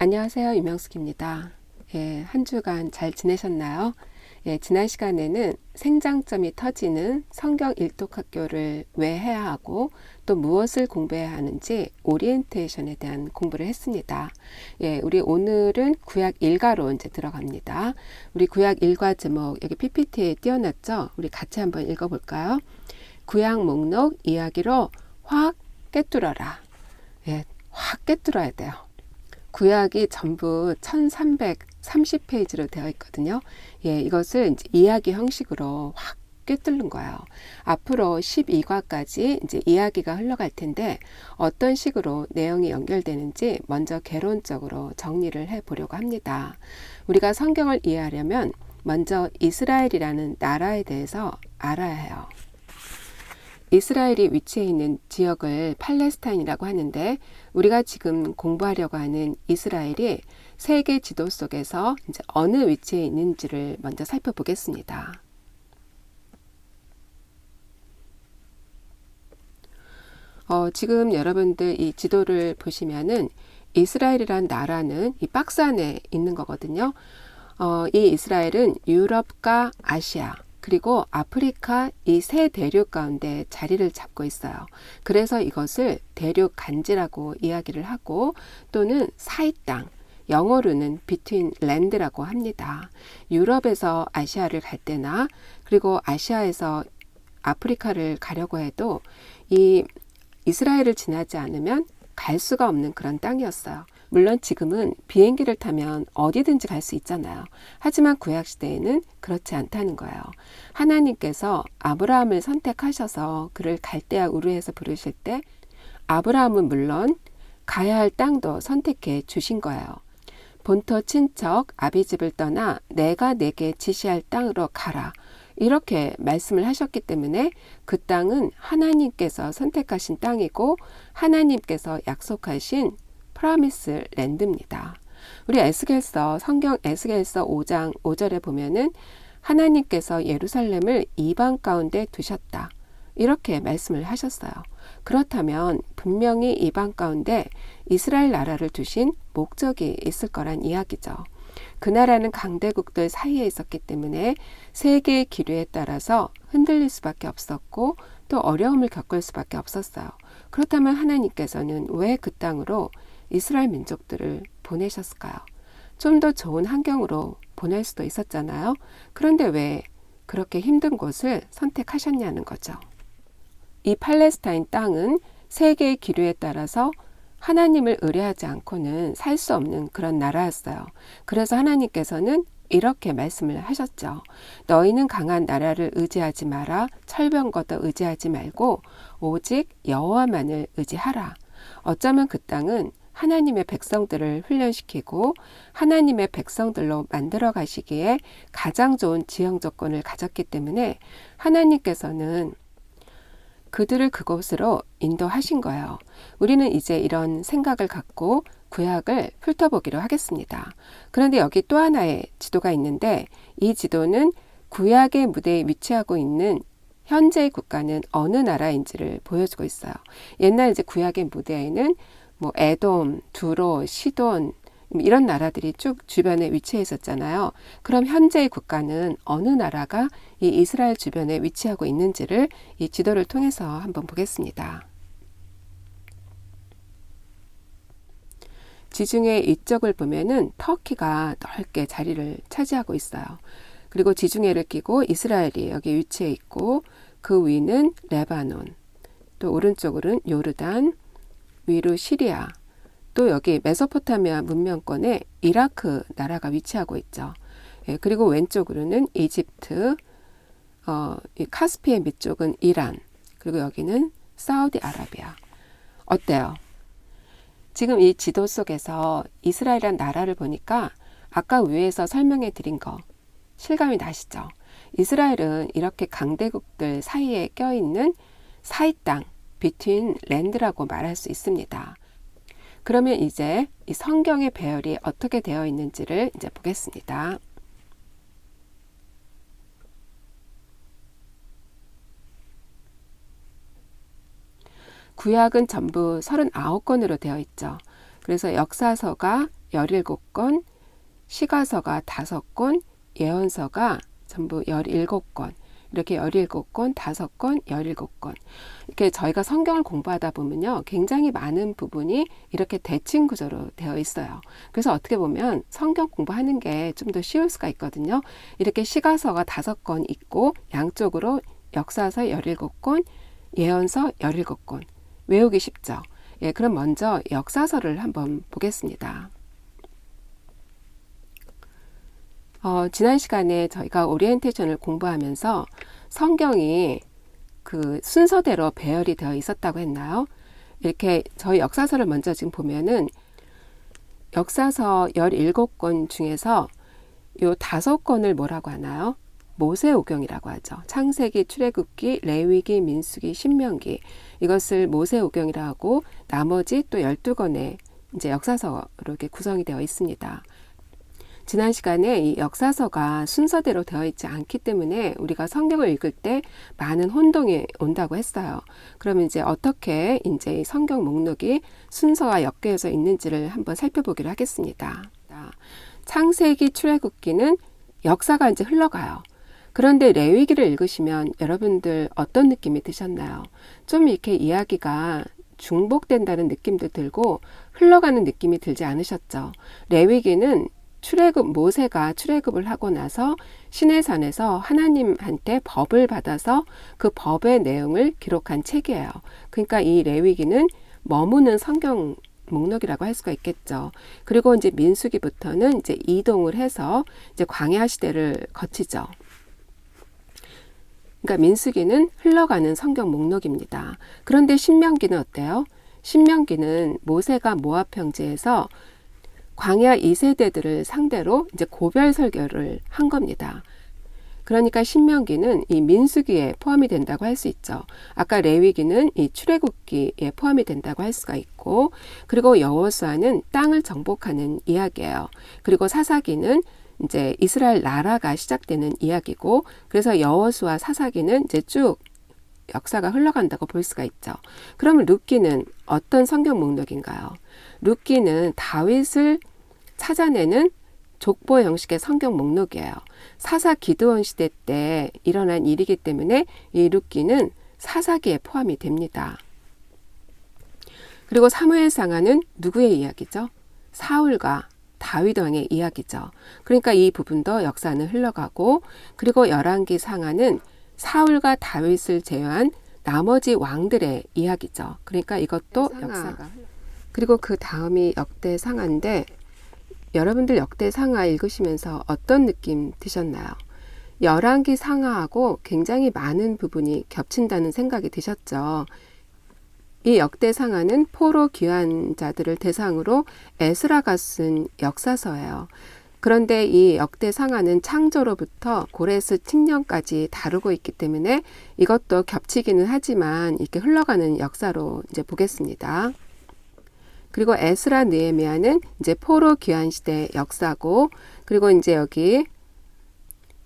안녕하세요. 유명숙입니다. 한 주간 잘 지내셨나요? 지난 시간에는 생장점이 터지는 성경 일독학교를 왜 해야 하고 또 무엇을 공부해야 하는지 오리엔테이션에 대한 공부를 했습니다. 우리 오늘은 구약 1가로 이제 들어갑니다. 우리 구약 1과 제목 여기 PPT에 띄워놨죠? 우리 같이 한번 읽어볼까요? 구약 목록 이야기로 확 꿰뚫어라. 확 꿰뚫어야 돼요. 구약이 전부 1330페이지로 되어 있거든요. 이것을 이제 이야기 형식으로 확 꿰뚫는 거예요. 앞으로 12과까지 이제 이야기가 흘러갈 텐데 어떤 식으로 내용이 연결되는지 먼저 개론적으로 정리를 해 보려고 합니다. 우리가 성경을 이해하려면 먼저 이스라엘이라는 나라에 대해서 알아야 해요. 이스라엘이 위치해 있는 지역을 팔레스타인이라고 하는데 우리가 지금 공부하려고 하는 이스라엘이 세계 지도 속에서 이제 어느 위치에 있는지를 먼저 살펴보겠습니다. 지금 여러분들 이 지도를 보시면은 이스라엘이란 나라는 이 박스 안에 있는 거거든요. 이 이스라엘은 유럽과 아시아 그리고 아프리카 이 세 대륙 가운데 자리를 잡고 있어요. 그래서 이것을 대륙 간지라고 이야기를 하고 또는 사이 땅, 영어로는 between land라고 합니다. 유럽에서 아시아를 갈 때나 그리고 아시아에서 아프리카를 가려고 해도 이 이스라엘을 지나지 않으면 갈 수가 없는 그런 땅이었어요. 물론 지금은 비행기를 타면 어디든지 갈 수 있잖아요. 하지만 구약시대에는 그렇지 않다는 거예요. 하나님께서 아브라함을 선택하셔서 그를 갈대아 우르에서 부르실 때 아브라함은 물론 가야 할 땅도 선택해 주신 거예요. 본토 친척 아비집을 떠나 내가 내게 지시할 땅으로 가라. 이렇게 말씀을 하셨기 때문에 그 땅은 하나님께서 선택하신 땅이고 하나님께서 약속하신 프라미스 랜드입니다. 우리 에스겔서 성경 에스겔서 5장 5절에 보면은 하나님께서 예루살렘을 이방 가운데 두셨다. 이렇게 말씀을 하셨어요. 그렇다면 분명히 이방 가운데 이스라엘 나라를 두신 목적이 있을 거란 이야기죠. 그 나라는 강대국들 사이에 있었기 때문에 세계의 기류에 따라서 흔들릴 수밖에 없었고 또 어려움을 겪을 수밖에 없었어요. 그렇다면 하나님께서는 왜 그 땅으로 이스라엘 민족들을 보내셨을까요? 좀 더 좋은 환경으로 보낼 수도 있었잖아요. 그런데 왜 그렇게 힘든 곳을 선택하셨냐는 거죠. 이 팔레스타인 땅은 세계의 기류에 따라서 하나님을 의뢰하지 않고는 살 수 없는 그런 나라였어요. 그래서 하나님께서는 이렇게 말씀을 하셨죠. 너희는 강한 나라를 의지하지 마라. 철병거도 의지하지 말고 오직 여호와만을 의지하라. 어쩌면 그 땅은 하나님의 백성들을 훈련시키고 하나님의 백성들로 만들어 가시기에 가장 좋은 지형 조건을 가졌기 때문에 하나님께서는 그들을 그곳으로 인도하신 거예요. 우리는 이제 이런 생각을 갖고 구약을 훑어보기로 하겠습니다. 그런데 여기 또 하나의 지도가 있는데 이 지도는 구약의 무대에 위치하고 있는 현재의 국가는 어느 나라인지를 보여주고 있어요. 옛날 이제 구약의 무대에는 뭐 에돔, 두로, 시돈 이런 나라들이 쭉 주변에 위치해 있었잖아요. 그럼 현재의 국가는 어느 나라가 이 이스라엘 주변에 위치하고 있는지를 이 지도를 통해서 한번 보겠습니다. 지중해 이쪽을 보면은 터키가 넓게 자리를 차지하고 있어요. 그리고 지중해를 끼고 이스라엘이 여기 위치해 있고 그 위는 레바논, 또 오른쪽으로는 요르단, 위로 시리아, 또 여기 메소포타미아 문명권에 이라크 나라가 위치하고 있죠. 그리고 왼쪽으로는 이집트, 이 카스피의 밑쪽은 이란, 그리고 여기는 사우디아라비아. 어때요? 지금 이 지도 속에서 이스라엘이란 나라를 보니까 아까 위에서 설명해 드린 거 실감이 나시죠? 이스라엘은 이렇게 강대국들 사이에 껴있는 사이 땅, between land라고 말할 수 있습니다. 그러면 이제 이 성경의 배열이 어떻게 되어 있는지를 이제 보겠습니다. 구약은 전부 39권으로 되어 있죠. 그래서 역사서가 17권, 시가서가 5권, 예언서가 전부 17권, 이렇게 17권, 5권, 17권. 이렇게 저희가 성경을 공부하다 보면요, 굉장히 많은 부분이 이렇게 대칭 구조로 되어 있어요. 그래서 어떻게 보면 성경 공부하는 게 좀 더 쉬울 수가 있거든요. 이렇게 시가서가 5권 있고, 양쪽으로 역사서 17권, 예언서 17권. 외우기 쉽죠? 예, 그럼 먼저 역사서를 한번 보겠습니다. 지난 시간에 저희가 오리엔테이션을 공부하면서 성경이 그 순서대로 배열이 되어 있었다고 했나요? 이렇게 저희 역사서를 먼저 지금 보면은 역사서 17권 중에서 요 5권을 뭐라고 하나요? 모세오경이라고 하죠. 창세기, 출애굽기, 레위기, 민수기, 신명기. 이것을 모세오경이라고 하고 나머지 또 12권의 이제 역사서로 이렇게 구성이 되어 있습니다. 지난 시간에 이 역사서가 순서대로 되어 있지 않기 때문에 우리가 성경을 읽을 때 많은 혼동이 온다고 했어요. 그러면 이제 어떻게 이제 이 성경 목록이 순서가 엮여져 있는지를 한번 살펴보기로 하겠습니다. 창세기, 출애굽기는 역사가 이제 흘러가요. 그런데 레위기를 읽으시면 여러분들 어떤 느낌이 드셨나요? 좀 이렇게 이야기가 중복된다는 느낌도 들고 흘러가는 느낌이 들지 않으셨죠? 레위기는 모세가 출애굽을 하고 나서 시내산에서 하나님한테 법을 받아서 그 법의 내용을 기록한 책이에요. 그러니까 이 레위기는 머무는 성경 목록이라고 할 수가 있겠죠. 그리고 이제 민수기부터는 이제 이동을 해서 이제 광야 시대를 거치죠. 그러니까 민수기는 흘러가는 성경 목록입니다. 그런데 신명기는 어때요? 신명기는 모세가 모압 평지에서 광야 2세대들을 상대로 이제 고별 설교를 한 겁니다. 그러니까 신명기는 이 민수기에 포함이 된다고 할 수 있죠. 아까 레위기는 이 출애굽기에 포함이 된다고 할 수가 있고, 그리고 여호수아는 땅을 정복하는 이야기예요. 그리고 사사기는 이제 이스라엘 나라가 시작되는 이야기고, 그래서 여호수아 사사기는 이제 쭉 역사가 흘러간다고 볼 수가 있죠. 그러면 룻기는 어떤 성경 목록인가요? 룻기는 다윗을 찾아내는 족보 형식의 성경 목록이에요. 사사 기드온 시대 때 일어난 일이기 때문에 이 룻기는 사사기에 포함이 됩니다. 그리고 사무엘상하는 누구의 이야기죠? 사울과 다윗 왕의 이야기죠. 그러니까 이 부분도 역사는 흘러가고, 그리고 열왕기 상하는 사울과 다윗을 제외한 나머지 왕들의 이야기죠. 그러니까 이것도 역사가. 그리고 그 다음이 역대상하인데, 여러분들 역대상하 읽으시면서 어떤 느낌 드셨나요? 열왕기 상하하고 굉장히 많은 부분이 겹친다는 생각이 드셨죠. 이 역대상하는 포로 귀환 자들을 대상으로 에스라가 쓴 역사서예요. 그런데 이 역대상하는 창조로부터 고레스 칙령까지 다루고 있기 때문에 이것도 겹치기는 하지만 이렇게 흘러가는 역사로 이제 보겠습니다. 그리고 에스라 느헤미야는 이제 포로 귀환 시대 역사고, 그리고 이제 여기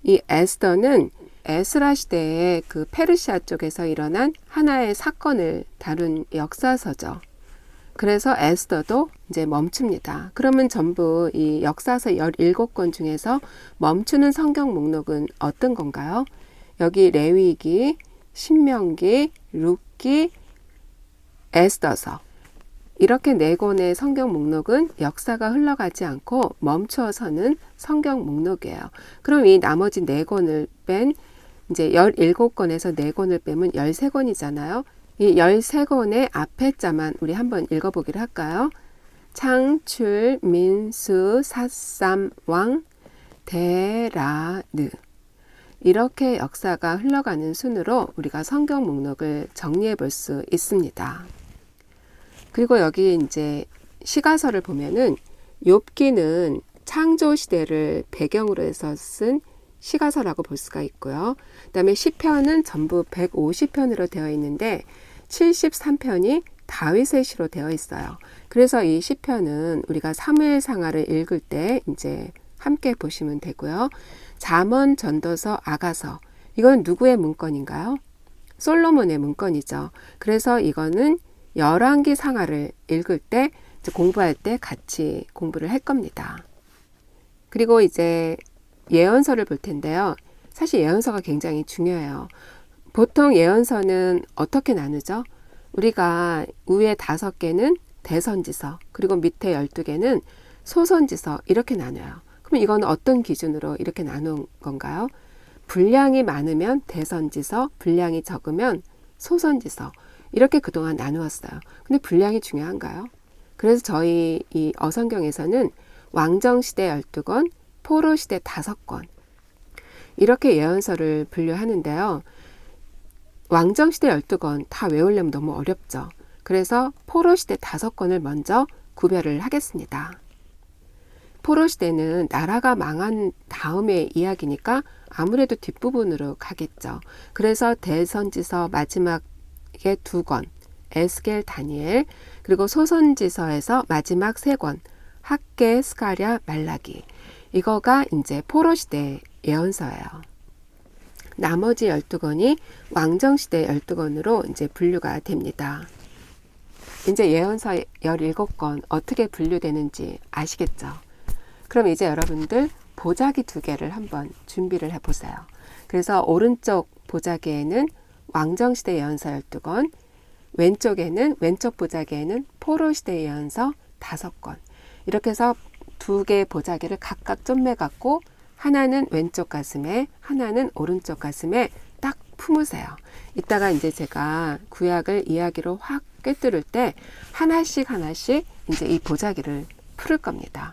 이 에스더는 에스라 시대의 그 페르시아 쪽에서 일어난 하나의 사건을 다룬 역사서죠. 그래서 에스더도 이제 멈춥니다. 그러면 전부 이 역사서 17권 중에서 멈추는 성경 목록은 어떤 건가요? 여기 레위기, 신명기, 룻기, 에스더서. 이렇게 4권의 성경 목록은 역사가 흘러가지 않고 멈추어서는 성경 목록이에요. 그럼 이 나머지 4권을 뺀 이제 17권에서 4권을 빼면 13권이잖아요. 이 13권의 앞에 자만 우리 한번 읽어보기로 할까요? 창출, 민수, 사삼, 왕, 데라느. 이렇게 역사가 흘러가는 순으로 우리가 성경 목록을 정리해 볼 수 있습니다. 그리고 여기 이제 시가서를 보면은 욥기는 창조 시대를 배경으로 해서 쓴 시가서라고 볼 수가 있고요. 그다음에 시편은 전부 150편으로 되어 있는데 73편이 다윗의 시로 되어 있어요. 그래서 이 시편은 우리가 사무엘상하를 읽을 때 이제 함께 보시면 되고요. 잠언, 전도서, 아가서. 이건 누구의 문건인가요? 솔로몬의 문건이죠. 그래서 이거는 열왕기 상하를 읽을 때 이제 공부할 때 같이 공부를 할 겁니다. 그리고 이제 예언서를 볼 텐데요. 사실 예언서가 굉장히 중요해요. 보통 예언서는 어떻게 나누죠? 우리가 위에 5개는 대선지서, 그리고 밑에 12개는 소선지서 이렇게 나눠요. 그럼 이건 어떤 기준으로 이렇게 나눈 건가요? 분량이 많으면 대선지서, 분량이 적으면 소선지서 이렇게 그동안 나누었어요. 근데 분량이 중요한가요? 그래서 저희 이 어성경에서는 왕정시대 12권, 포로시대 5권 이렇게 예언서를 분류하는데요. 왕정시대 12권 다 외우려면 너무 어렵죠. 그래서 포로시대 5권을 먼저 구별을 하겠습니다. 포로시대는 나라가 망한 다음의 이야기니까 아무래도 뒷부분으로 가겠죠. 그래서 대선지서 마지막에 2권, 에스겔, 다니엘, 그리고 소선지서에서 마지막 3권, 학개, 스가랴, 말라기. 이거가 이제 포로시대 예언서예요. 나머지 12권이 왕정시대 12권으로 이제 분류가 됩니다. 이제 예언서 17권 어떻게 분류되는지 아시겠죠? 그럼 이제 여러분들 보자기 2개를 한번 준비를 해보세요. 그래서 오른쪽 보자기에는 왕정시대 예언서 12권, 왼쪽 보자기에는 포로시대 예언서 5권. 이렇게 해서 2개의 보자기를 각각 좀매 갖고 하나는 왼쪽 가슴에, 하나는 오른쪽 가슴에 딱 품으세요. 이따가 이제 제가 구약을 이야기로 확 꿰뚫을 때 하나씩 이제 이 보자기를 풀을 겁니다.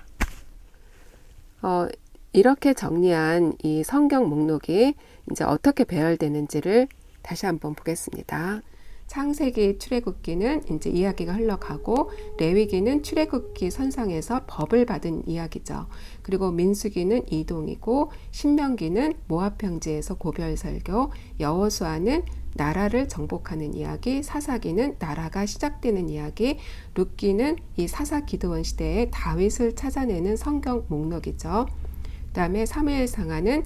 이렇게 정리한 이 성경 목록이 이제 어떻게 배열되는지를 다시 한번 보겠습니다. 창세기, 출애굽기는 이제 이야기가 흘러가고, 레위기는 출애굽기 선상에서 법을 받은 이야기죠. 그리고 민수기는 이동이고, 신명기는 모압 평지에서 고별 설교, 여호수아는 나라를 정복하는 이야기, 사사기는 나라가 시작되는 이야기, 룻기는 이 사사 기드온 시대에 다윗을 찾아내는 성경 목록이죠. 그 다음에 사무엘 상하는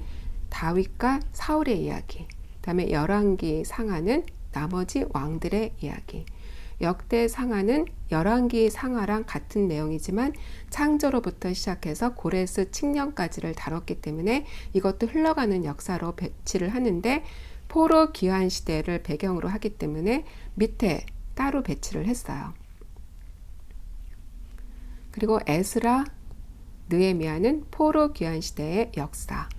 다윗과 사울의 이야기, 그 다음에 열왕기 상하는 나머지 왕들의 이야기, 역대 상하는 열왕기 상하랑 같은 내용이지만 창조로부터 시작해서 고레스 칙령까지를 다뤘기 때문에 이것도 흘러가는 역사로 배치를 하는데, 포로 기환 시대를 배경으로 하기 때문에 밑에 따로 배치를 했어요. 그리고 에스라, 느헤미야는 포로 기환 시대의 역사,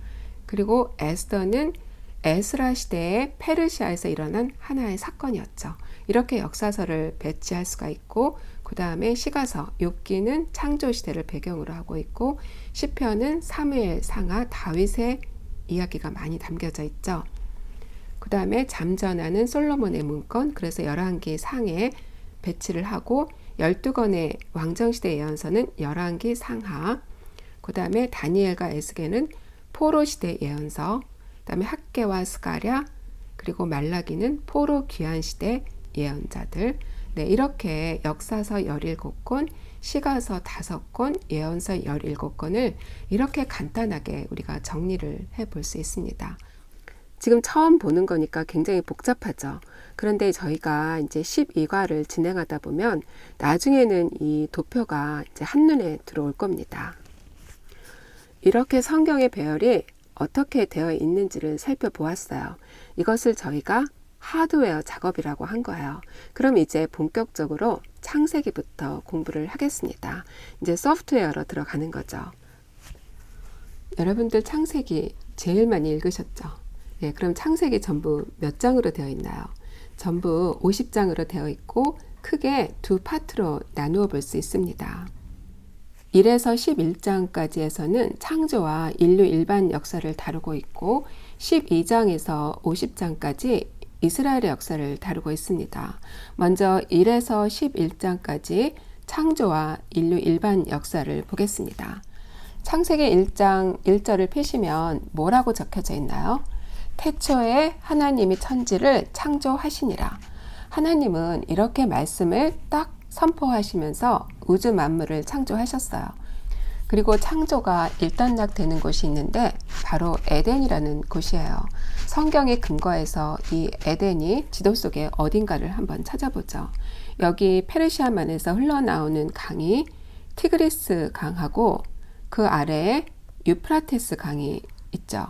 그리고 에스더는 에스라 시대의 페르시아에서 일어난 하나의 사건이었죠. 이렇게 역사서를 배치할 수가 있고, 그 다음에 시가서, 욥기는 창조 시대를 배경으로 하고 있고, 시편은 사무엘 상하 다윗의 이야기가 많이 담겨져 있죠. 그 다음에 잠전하는 솔로몬의 문건, 그래서 열왕기 상에 배치를 하고, 12권의 왕정시대 예언서는 열왕기 상하, 그 다음에 다니엘과 에스겔은 포로시대 예언서, 그 다음에 학개와 스가랴, 그리고 말라기는 포로 귀환시대 예언자들. 네, 이렇게 역사서 17권, 시가서 5권, 예언서 17권을 이렇게 간단하게 우리가 정리를 해볼 수 있습니다. 지금 처음 보는 거니까 굉장히 복잡하죠. 그런데 저희가 이제 12과를 진행하다 보면 나중에는 이 도표가 이제 한눈에 들어올 겁니다. 이렇게 성경의 배열이 어떻게 되어 있는지를 살펴보았어요. 이것을 저희가 하드웨어 작업이라고 한 거예요. 그럼 이제 본격적으로 창세기부터 공부를 하겠습니다. 이제 소프트웨어로 들어가는 거죠. 여러분들 창세기 제일 많이 읽으셨죠? 네, 그럼 창세기 전부 몇 장으로 되어 있나요? 전부 50장으로 되어 있고 크게 2파트로 나누어 볼 수 있습니다. 1에서 11장까지에서는 창조와 인류 일반 역사를 다루고 있고, 12장에서 50장까지 이스라엘의 역사를 다루고 있습니다. 먼저 1에서 11장까지 창조와 인류 일반 역사를 보겠습니다. 창세기 1장 1절을 펴시면 뭐라고 적혀져 있나요? 태초에 하나님이 천지를 창조하시니라. 하나님은 이렇게 말씀을 딱 선포하시면서 우주 만물을 창조하셨어요. 그리고 창조가 일단락되는 곳이 있는데 바로 에덴이라는 곳이에요. 성경의 근거에서 이 에덴이 지도 속에 어딘가를 한번 찾아보죠. 여기 페르시아만에서 흘러나오는 강이 티그리스 강하고 그 아래에 유프라테스 강이 있죠.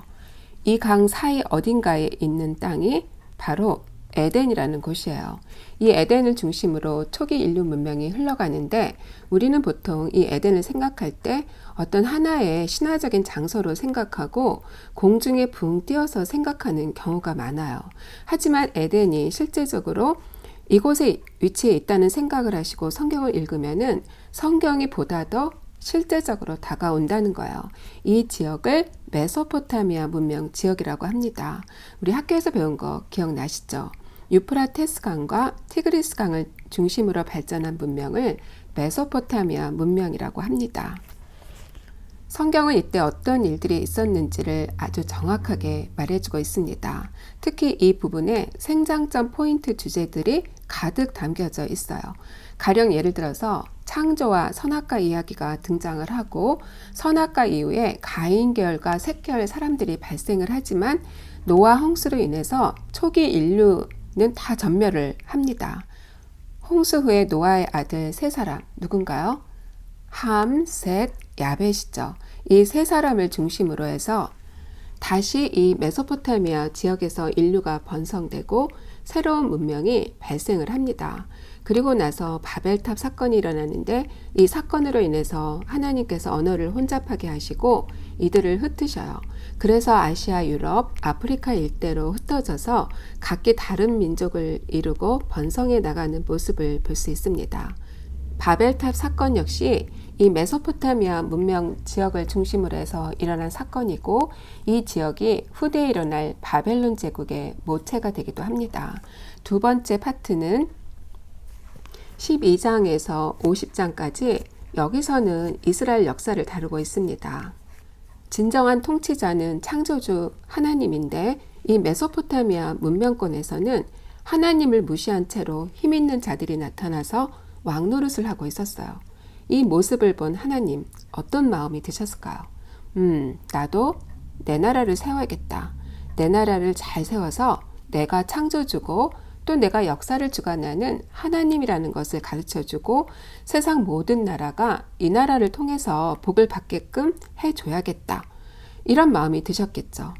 이 강 사이 어딘가에 있는 땅이 바로 에덴이라는 곳이에요. 이 에덴을 중심으로 초기 인류 문명이 흘러가는데 우리는 보통 이 에덴을 생각할 때 어떤 하나의 신화적인 장소로 생각하고 공중에 붕 띄어서 생각하는 경우가 많아요. 하지만 에덴이 실제적으로 이곳에 위치해 있다는 생각을 하시고 성경을 읽으면은 성경이 보다 더 실제적으로 다가온다는 거예요. 이 지역을 메소포타미아 문명 지역이라고 합니다. 우리 학교에서 배운 거 기억나시죠? 유프라테스 강과 티그리스 강을 중심으로 발전한 문명을 메소포타미아 문명이라고 합니다. 성경은 이때 어떤 일들이 있었는지를 아주 정확하게 말해주고 있습니다. 특히 이 부분에 생장점 포인트 주제들이 가득 담겨져 있어요. 가령 예를 들어서 창조와 선악과 이야기가 등장을 하고 선악과 이후에 가인 계열과 셋 계열 사람들이 발생을 하지만 노아 홍수로 인해서 초기 인류는 다 전멸을 합니다. 홍수 후에 노아의 아들 세 사람 누군가요? 함, 셋, 야벳이죠. 이 세 사람을 중심으로 해서 다시 이 메소포타미아 지역에서 인류가 번성되고 새로운 문명이 발생을 합니다. 그리고 나서 바벨탑 사건이 일어나는데 이 사건으로 인해서 하나님께서 언어를 혼잡하게 하시고 이들을 흩으셔요. 그래서 아시아, 유럽, 아프리카 일대로 흩어져서 각기 다른 민족을 이루고 번성해 나가는 모습을 볼 수 있습니다. 바벨탑 사건 역시 이 메소포타미아 문명 지역을 중심으로 해서 일어난 사건이고 이 지역이 후대에 일어날 바벨론 제국의 모체가 되기도 합니다. 두 번째 파트는 12장에서 50장까지 여기서는 이스라엘 역사를 다루고 있습니다. 진정한 통치자는 창조주 하나님인데 이 메소포타미아 문명권에서는 하나님을 무시한 채로 힘있는 자들이 나타나서 왕노릇을 하고 있었어요. 이 모습을 본 하나님 어떤 마음이 드셨을까요? 나도 내 나라를 세워야겠다. 내 나라를 잘 세워서 내가 창조주고 또 내가 역사를 주관하는 하나님이라는 것을 가르쳐주고 세상 모든 나라가 이 나라를 통해서 복을 받게끔 해줘야겠다. 이런 마음이 드셨겠죠.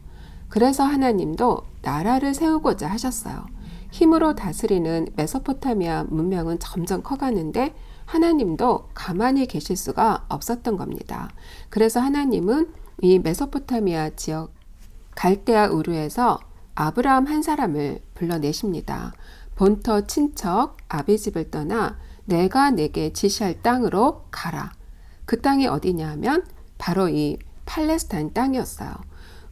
그래서 하나님도 나라를 세우고자 하셨어요. 힘으로 다스리는 메소포타미아 문명은 점점 커가는데 하나님도 가만히 계실 수가 없었던 겁니다. 그래서 하나님은 이 메소포타미아 지역 갈대아 우르에서 아브라함 한 사람을 불러내십니다. 본터 친척 아비집을 떠나 내가 내게 지시할 땅으로 가라. 그 땅이 어디냐 하면 바로 이 팔레스타인 땅이었어요.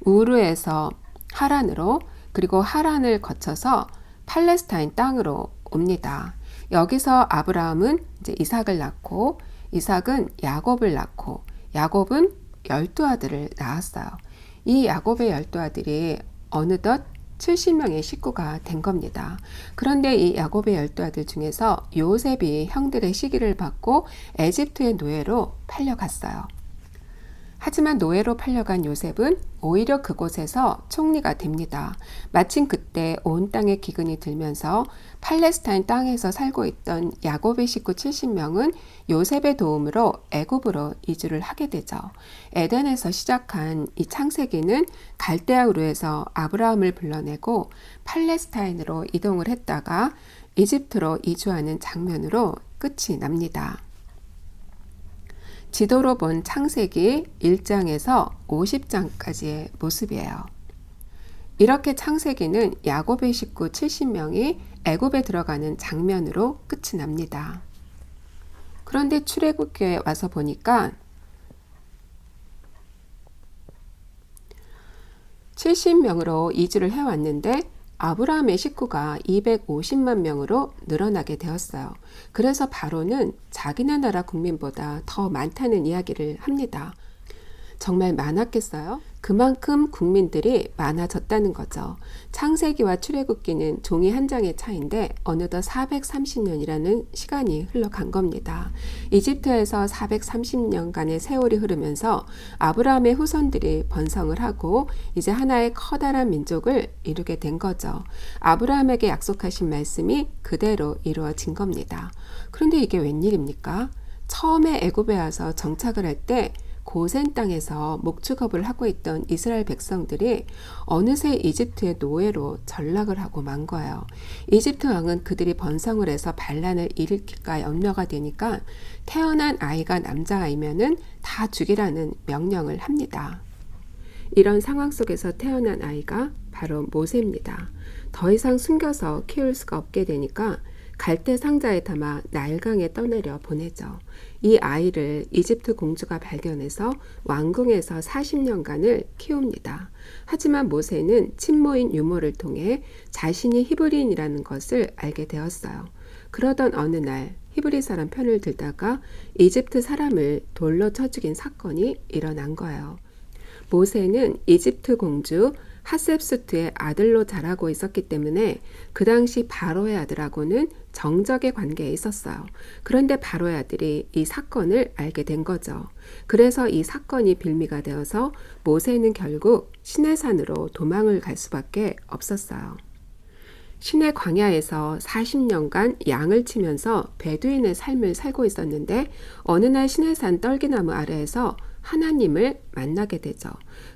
우르에서 하란으로 그리고 하란을 거쳐서 팔레스타인 땅으로 옵니다. 여기서 아브라함은 이제 이삭을 낳고 이삭은 야곱을 낳고 야곱은 12아들을 낳았어요. 이 야곱의 12아들이 어느덧 70명의 식구가 된 겁니다. 그런데 이 야곱의 12아들 중에서 요셉이 형들의 시기를 받고 에집트의 노예로 팔려갔어요. 하지만 노예로 팔려간 요셉은 오히려 그곳에서 총리가 됩니다. 마침 그때 온 땅에 기근이 들면서 팔레스타인 땅에서 살고 있던 야곱의 식구 70명은 요셉의 도움으로 애굽으로 이주를 하게 되죠. 에덴에서 시작한 이 창세기는 갈대아우르에서 아브라함을 불러내고 팔레스타인으로 이동을 했다가 이집트로 이주하는 장면으로 끝이 납니다. 지도로 본 창세기 1장에서 50장까지의 모습이에요. 이렇게 창세기는 야곱의 식구 70명이 애굽에 들어가는 장면으로 끝이 납니다. 그런데 출애굽기에 와서 보니까 70명으로 이주를 해왔는데 아브라함의 식구가 250만 명으로 늘어나게 되었어요. 그래서 바로는 자기네 나라 국민보다 더 많다는 이야기를 합니다. 정말 많았겠어요? 그만큼 국민들이 많아졌다는 거죠. 창세기와 출애굽기는 종이 한 장의 차이인데 어느덧 430년이라는 시간이 흘러간 겁니다. 이집트에서 430년간의 세월이 흐르면서 아브라함의 후손들이 번성을 하고 이제 하나의 커다란 민족을 이루게 된 거죠. 아브라함에게 약속하신 말씀이 그대로 이루어진 겁니다. 그런데 이게 웬일입니까? 처음에 애굽에 와서 정착을 할 때 고센 땅에서 목축업을 하고 있던 이스라엘 백성들이 어느새 이집트의 노예로 전락을 하고 만 거예요. 이집트 왕은 그들이 번성을 해서 반란을 일으킬까 염려가 되니까 태어난 아이가 남자아이면은 다 죽이라는 명령을 합니다. 이런 상황 속에서 태어난 아이가 바로 모세입니다. 더 이상 숨겨서 키울 수가 없게 되니까 갈대 상자에 담아 나일강에 떠내려 보내죠. 이 아이를 이집트 공주가 발견해서 왕궁에서 40년간을 키웁니다. 하지만 모세는 친모인 유모를 통해 자신이 히브리인이라는 것을 알게 되었어요. 그러던 어느 날 히브리 사람 편을 들다가 이집트 사람을 돌로 쳐 죽인 사건이 일어난 거예요. 모세는 이집트 공주 하셉수트의 아들로 자라고 있었기 때문에 그 당시 바로의 아들하고는 정적의 관계에 있었어요. 그런데 바로의 아들이 이 사건을 알게 된 거죠. 그래서 이 사건이 빌미가 되어서 모세는 결국 시내산으로 도망을 갈 수밖에 없었어요. 시내 광야에서 40년간 양을 치면서 베두인의 삶을 살고 있었는데 어느 날 시내산 떨기나무 아래에서 하나님을 만나게 되죠.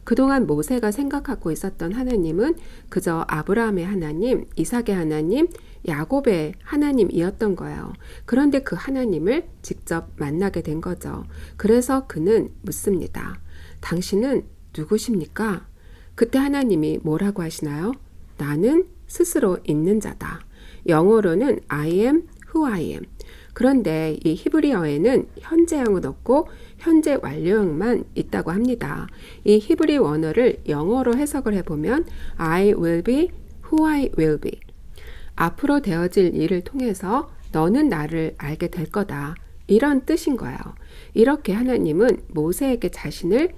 그동안 모세가 생각하고 있었던 하나님은 그저 아브라함의 하나님, 이삭의 하나님, 야곱의 하나님이었던 거예요. 그런데 그 하나님을 직접 만나게 된 거죠. 그래서 그는 묻습니다. 당신은 누구십니까? 그때 하나님이 뭐라고 하시나요? 나는 스스로 있는 자다. 영어로는 I am who I am. 그런데 이 히브리어에는 현재형은 없고 현재 완료형만 있다고 합니다. 이 히브리 원어를 영어로 해석을 해보면 I will be who I will be. 앞으로 되어질 일을 통해서 너는 나를 알게 될 거다. 이런 뜻인 거예요. 이렇게 하나님은 모세에게 자신을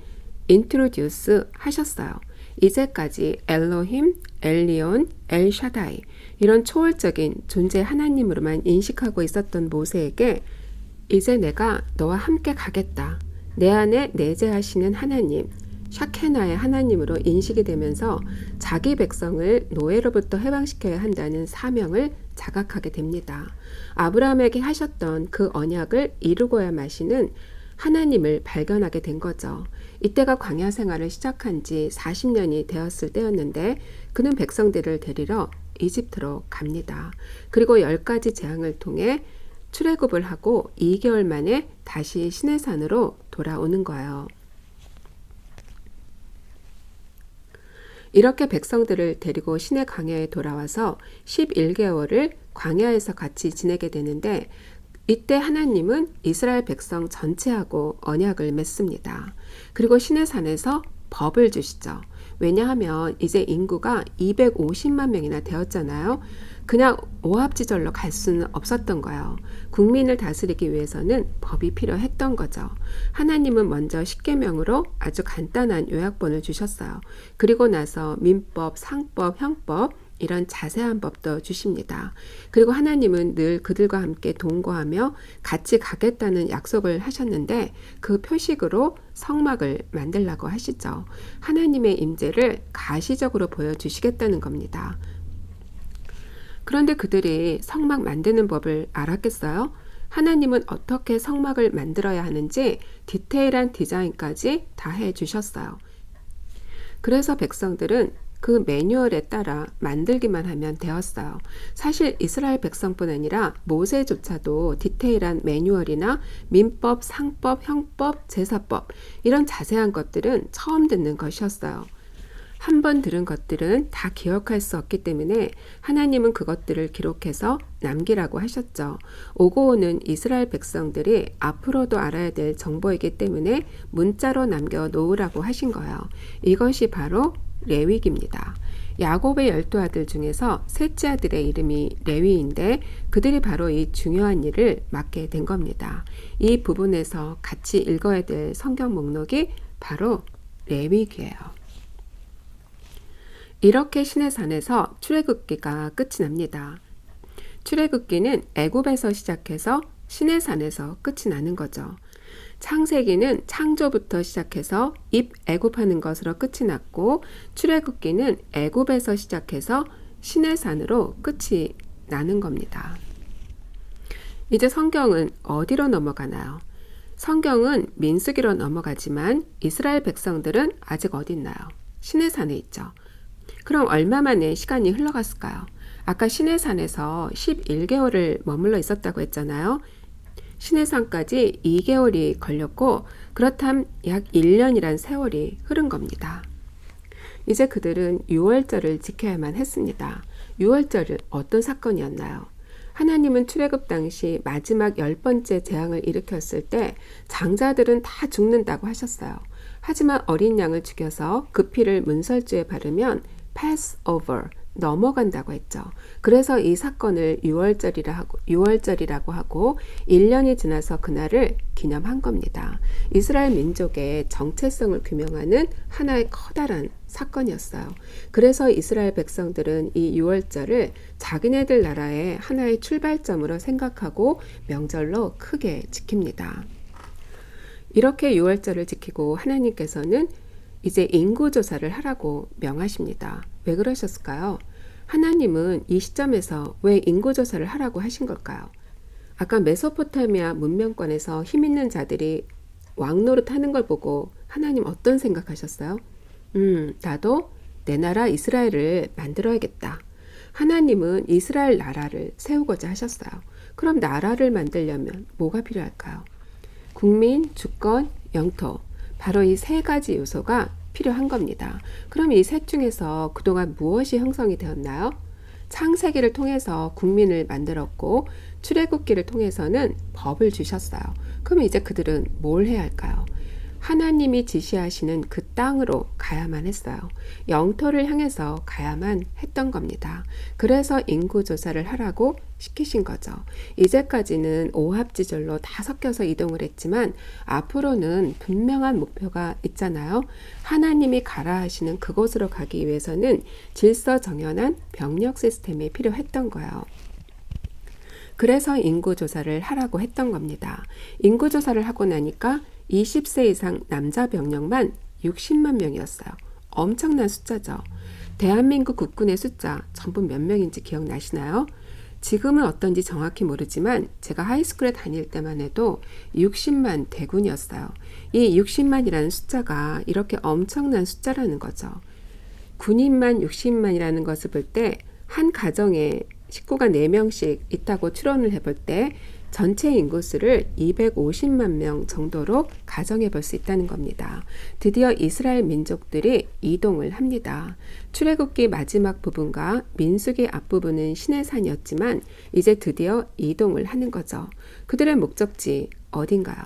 introduce 하셨어요. 이제까지 엘로힘, 엘리온, 엘샤다이 이런 초월적인 존재 하나님으로만 인식하고 있었던 모세에게 이제 내가 너와 함께 가겠다. 내 안에 내재하시는 하나님, 샤케나의 하나님으로 인식이 되면서 자기 백성을 노예로부터 해방시켜야 한다는 사명을 자각하게 됩니다. 아브라함에게 하셨던 그 언약을 이루고야 마시는 하나님을 발견하게 된 거죠. 이때가 광야 생활을 시작한 지 40년이 되었을 때였는데 그는 백성들을 데리러 이집트로 갑니다. 그리고 10가지 재앙을 통해 출애굽을 하고 2개월 만에 다시 시내산으로 돌아오는 거예요. 이렇게 백성들을 데리고 시내 광야에 돌아와서 11개월을 광야에서 같이 지내게 되는데 이때 하나님은 이스라엘 백성 전체하고 언약을 맺습니다. 그리고 시내산에서 법을 주시죠. 왜냐하면 이제 인구가 250만 명이나 되었잖아요. 그냥 오합지졸로 갈 수는 없었던 거예요. 국민을 다스리기 위해서는 법이 필요했던 거죠. 하나님은 먼저 십계명으로 아주 간단한 요약본을 주셨어요. 그리고 나서 민법, 상법, 형법 이런 자세한 법도 주십니다. 그리고 하나님은 늘 그들과 함께 동거하며 같이 가겠다는 약속을 하셨는데 그 표식으로 성막을 만들라고 하시죠. 하나님의 임재를 가시적으로 보여주시겠다는 겁니다. 그런데 그들이 성막 만드는 법을 알았겠어요? 하나님은 어떻게 성막을 만들어야 하는지 디테일한 디자인까지 다 해주셨어요. 그래서 백성들은 그 매뉴얼에 따라 만들기만 하면 되었어요. 사실 이스라엘 백성뿐 아니라 모세조차도 디테일한 매뉴얼이나 민법, 상법, 형법, 제사법 이런 자세한 것들은 처음 듣는 것이었어요. 한 번 들은 것들은 다 기억할 수 없기 때문에 하나님은 그것들을 기록해서 남기라고 하셨죠. 오고 오는 이스라엘 백성들이 앞으로도 알아야 될 정보이기 때문에 문자로 남겨 놓으라고 하신 거예요. 이것이 바로 레위기입니다. 야곱의 12아들 중에서 셋째 아들의 이름이 레위인데 그들이 바로 이 중요한 일을 맡게 된 겁니다. 이 부분에서 같이 읽어야 될 성경 목록이 바로 레위기예요. 이렇게 시내산에서 출애굽기가 끝이 납니다. 출애굽기는 애굽에서 시작해서 시내산에서 끝이 나는 거죠. 창세기는 창조부터 시작해서 입애굽하는 것으로 끝이 났고 출애굽기는 애굽에서 시작해서 시내산으로 끝이 나는 겁니다. 이제 성경은 어디로 넘어가나요? 성경은 민수기로 넘어가지만 이스라엘 백성들은 아직 어디 있나요? 시내산에 있죠. 그럼 얼마 만에 시간이 흘러갔을까요? 아까 시내산에서 11개월을 머물러 있었다고 했잖아요. 시내산까지 2개월이 걸렸고 그렇다면 약 1년이란 세월이 흐른 겁니다. 이제 그들은 유월절을 지켜야만 했습니다. 유월절은 어떤 사건이었나요? 하나님은 출애굽 당시 마지막 10번째 재앙을 일으켰을 때 장자들은 다 죽는다고 하셨어요. 하지만 어린 양을 죽여서 그 피를 문설주에 바르면 Passover, 넘어간다고 했죠. 그래서 이 사건을 유월절이라고 하고 1년이 지나서 그날을 기념한 겁니다. 이스라엘 민족의 정체성을 규명하는 하나의 커다란 사건이었어요. 그래서 이스라엘 백성들은 이 유월절을 자기네들 나라의 하나의 출발점으로 생각하고 명절로 크게 지킵니다. 이렇게 유월절을 지키고 하나님께서는 이제 인구조사를 하라고 명하십니다. 왜 그러셨을까요? 하나님은 이 시점에서 왜 인구조사를 하라고 하신 걸까요? 아까 메소포타미아 문명권에서 힘 있는 자들이 왕노릇 하는 걸 보고 하나님 어떤 생각하셨어요? 나도 내 나라 이스라엘을 만들어야겠다. 하나님은 이스라엘 나라를 세우고자 하셨어요. 그럼 나라를 만들려면 뭐가 필요할까요? 국민, 주권, 영토. 바로 이 세 가지 요소가 필요한 겁니다. 그럼 이 셋 중에서 그동안 무엇이 형성이 되었나요? 창세기를 통해서 국민을 만들었고 출애굽기를 통해서는 법을 주셨어요. 그럼 이제 그들은 뭘 해야 할까요? 하나님이 지시하시는 그 땅으로 가야만 했어요. 영토를 향해서 가야만 했던 겁니다. 그래서 인구조사를 하라고 시키신 거죠. 이제까지는 오합지졸로 다 섞여서 이동을 했지만 앞으로는 분명한 목표가 있잖아요. 하나님이 가라 하시는 그곳으로 가기 위해서는 질서정연한 병력 시스템이 필요했던 거예요. 그래서 인구조사를 하라고 했던 겁니다. 인구조사를 하고 나니까 20세 이상 남자 병력만 60만 명이었어요. 엄청난 숫자죠. 대한민국 국군의 숫자 전부 몇 명인지 기억나시나요? 지금은 어떤지 정확히 모르지만 제가 하이스쿨에 다닐 때만 해도 60만 대군이었어요. 이 60만이라는 숫자가 이렇게 엄청난 숫자라는 거죠. 군인만 60만이라는 것을 볼 때 한 가정에 식구가 4명씩 있다고 추론을 해볼 때 전체 인구수를 250만 명 정도로 가정해 볼 수 있다는 겁니다. 드디어 이스라엘 민족들이 이동을 합니다. 출애굽기 마지막 부분과 민수기 앞부분은 시내산이었지만 이제 드디어 이동을 하는 거죠. 그들의 목적지 어딘가요?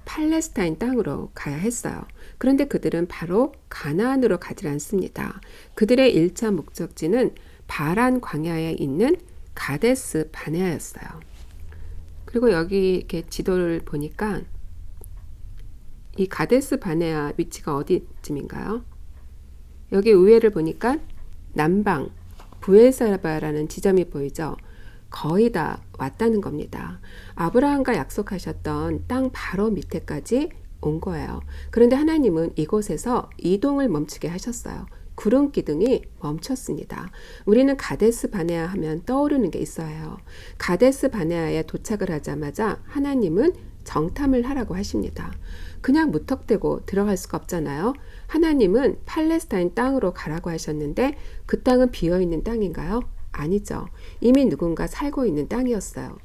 팔레스타인 땅으로 가야 했어요. 그런데 그들은 바로 가나안으로 가지 않습니다. 그들의 1차 목적지는 바란 광야에 있는 가데스 바네아였어요. 그리고 여기 이렇게 지도를 보니까 이 가데스 바네아 위치가 어디쯤인가요? 여기 우회를 보니까 남방 부엘사바라는 지점이 보이죠? 거의 다 왔다는 겁니다. 아브라함과 약속하셨던 땅 바로 밑에까지 온 거예요. 그런데 하나님은 이곳에서 이동을 멈추게 하셨어요. 구름 기둥이 멈췄습니다. 우리는 가데스 바네아 하면 떠오르는 게 있어요. 가데스 바네아에 도착을 하자마자 하나님은 정탐을 하라고 하십니다. 그냥 무턱대고 들어갈 수가 없잖아요. 하나님은 팔레스타인 땅으로 가라고 하셨는데 그 땅은 비어있는 땅인가요? 아니죠. 이미 누군가 살고 있는 땅이었어요.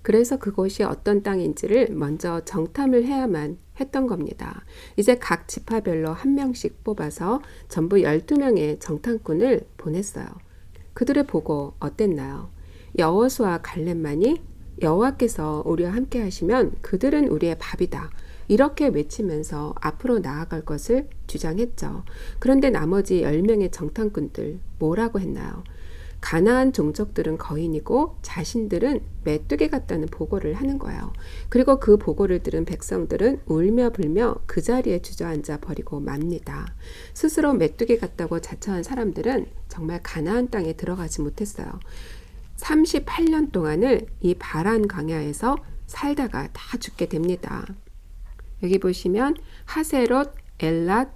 그래서 그곳이 어떤 땅인지를 먼저 정탐을 해야만 했던 겁니다. 이제 각 지파별로 한 명씩 뽑아서 전부 12명의 정탐꾼을 보냈어요. 그들의 보고 어땠나요? 여호수아 갈렙만이 여호와께서 우리와 함께 하시면 그들은 우리의 밥이다. 이렇게 외치면서 앞으로 나아갈 것을 주장했죠. 그런데 나머지 10명의 정탐꾼들 뭐라고 했나요? 가나안 종족들은 거인이고 자신들은 메뚜기 같다는 보고를 하는 거예요. 그리고 그 보고를 들은 백성들은 울며 불며 그 자리에 주저앉아 버리고 맙니다. 스스로 메뚜기 같다고 자처한 사람들은 정말 가나안 땅에 들어가지 못했어요. 38년 동안을 이 바란 광야에서 살다가 다 죽게 됩니다. 여기 보시면 하세롯, 엘랏,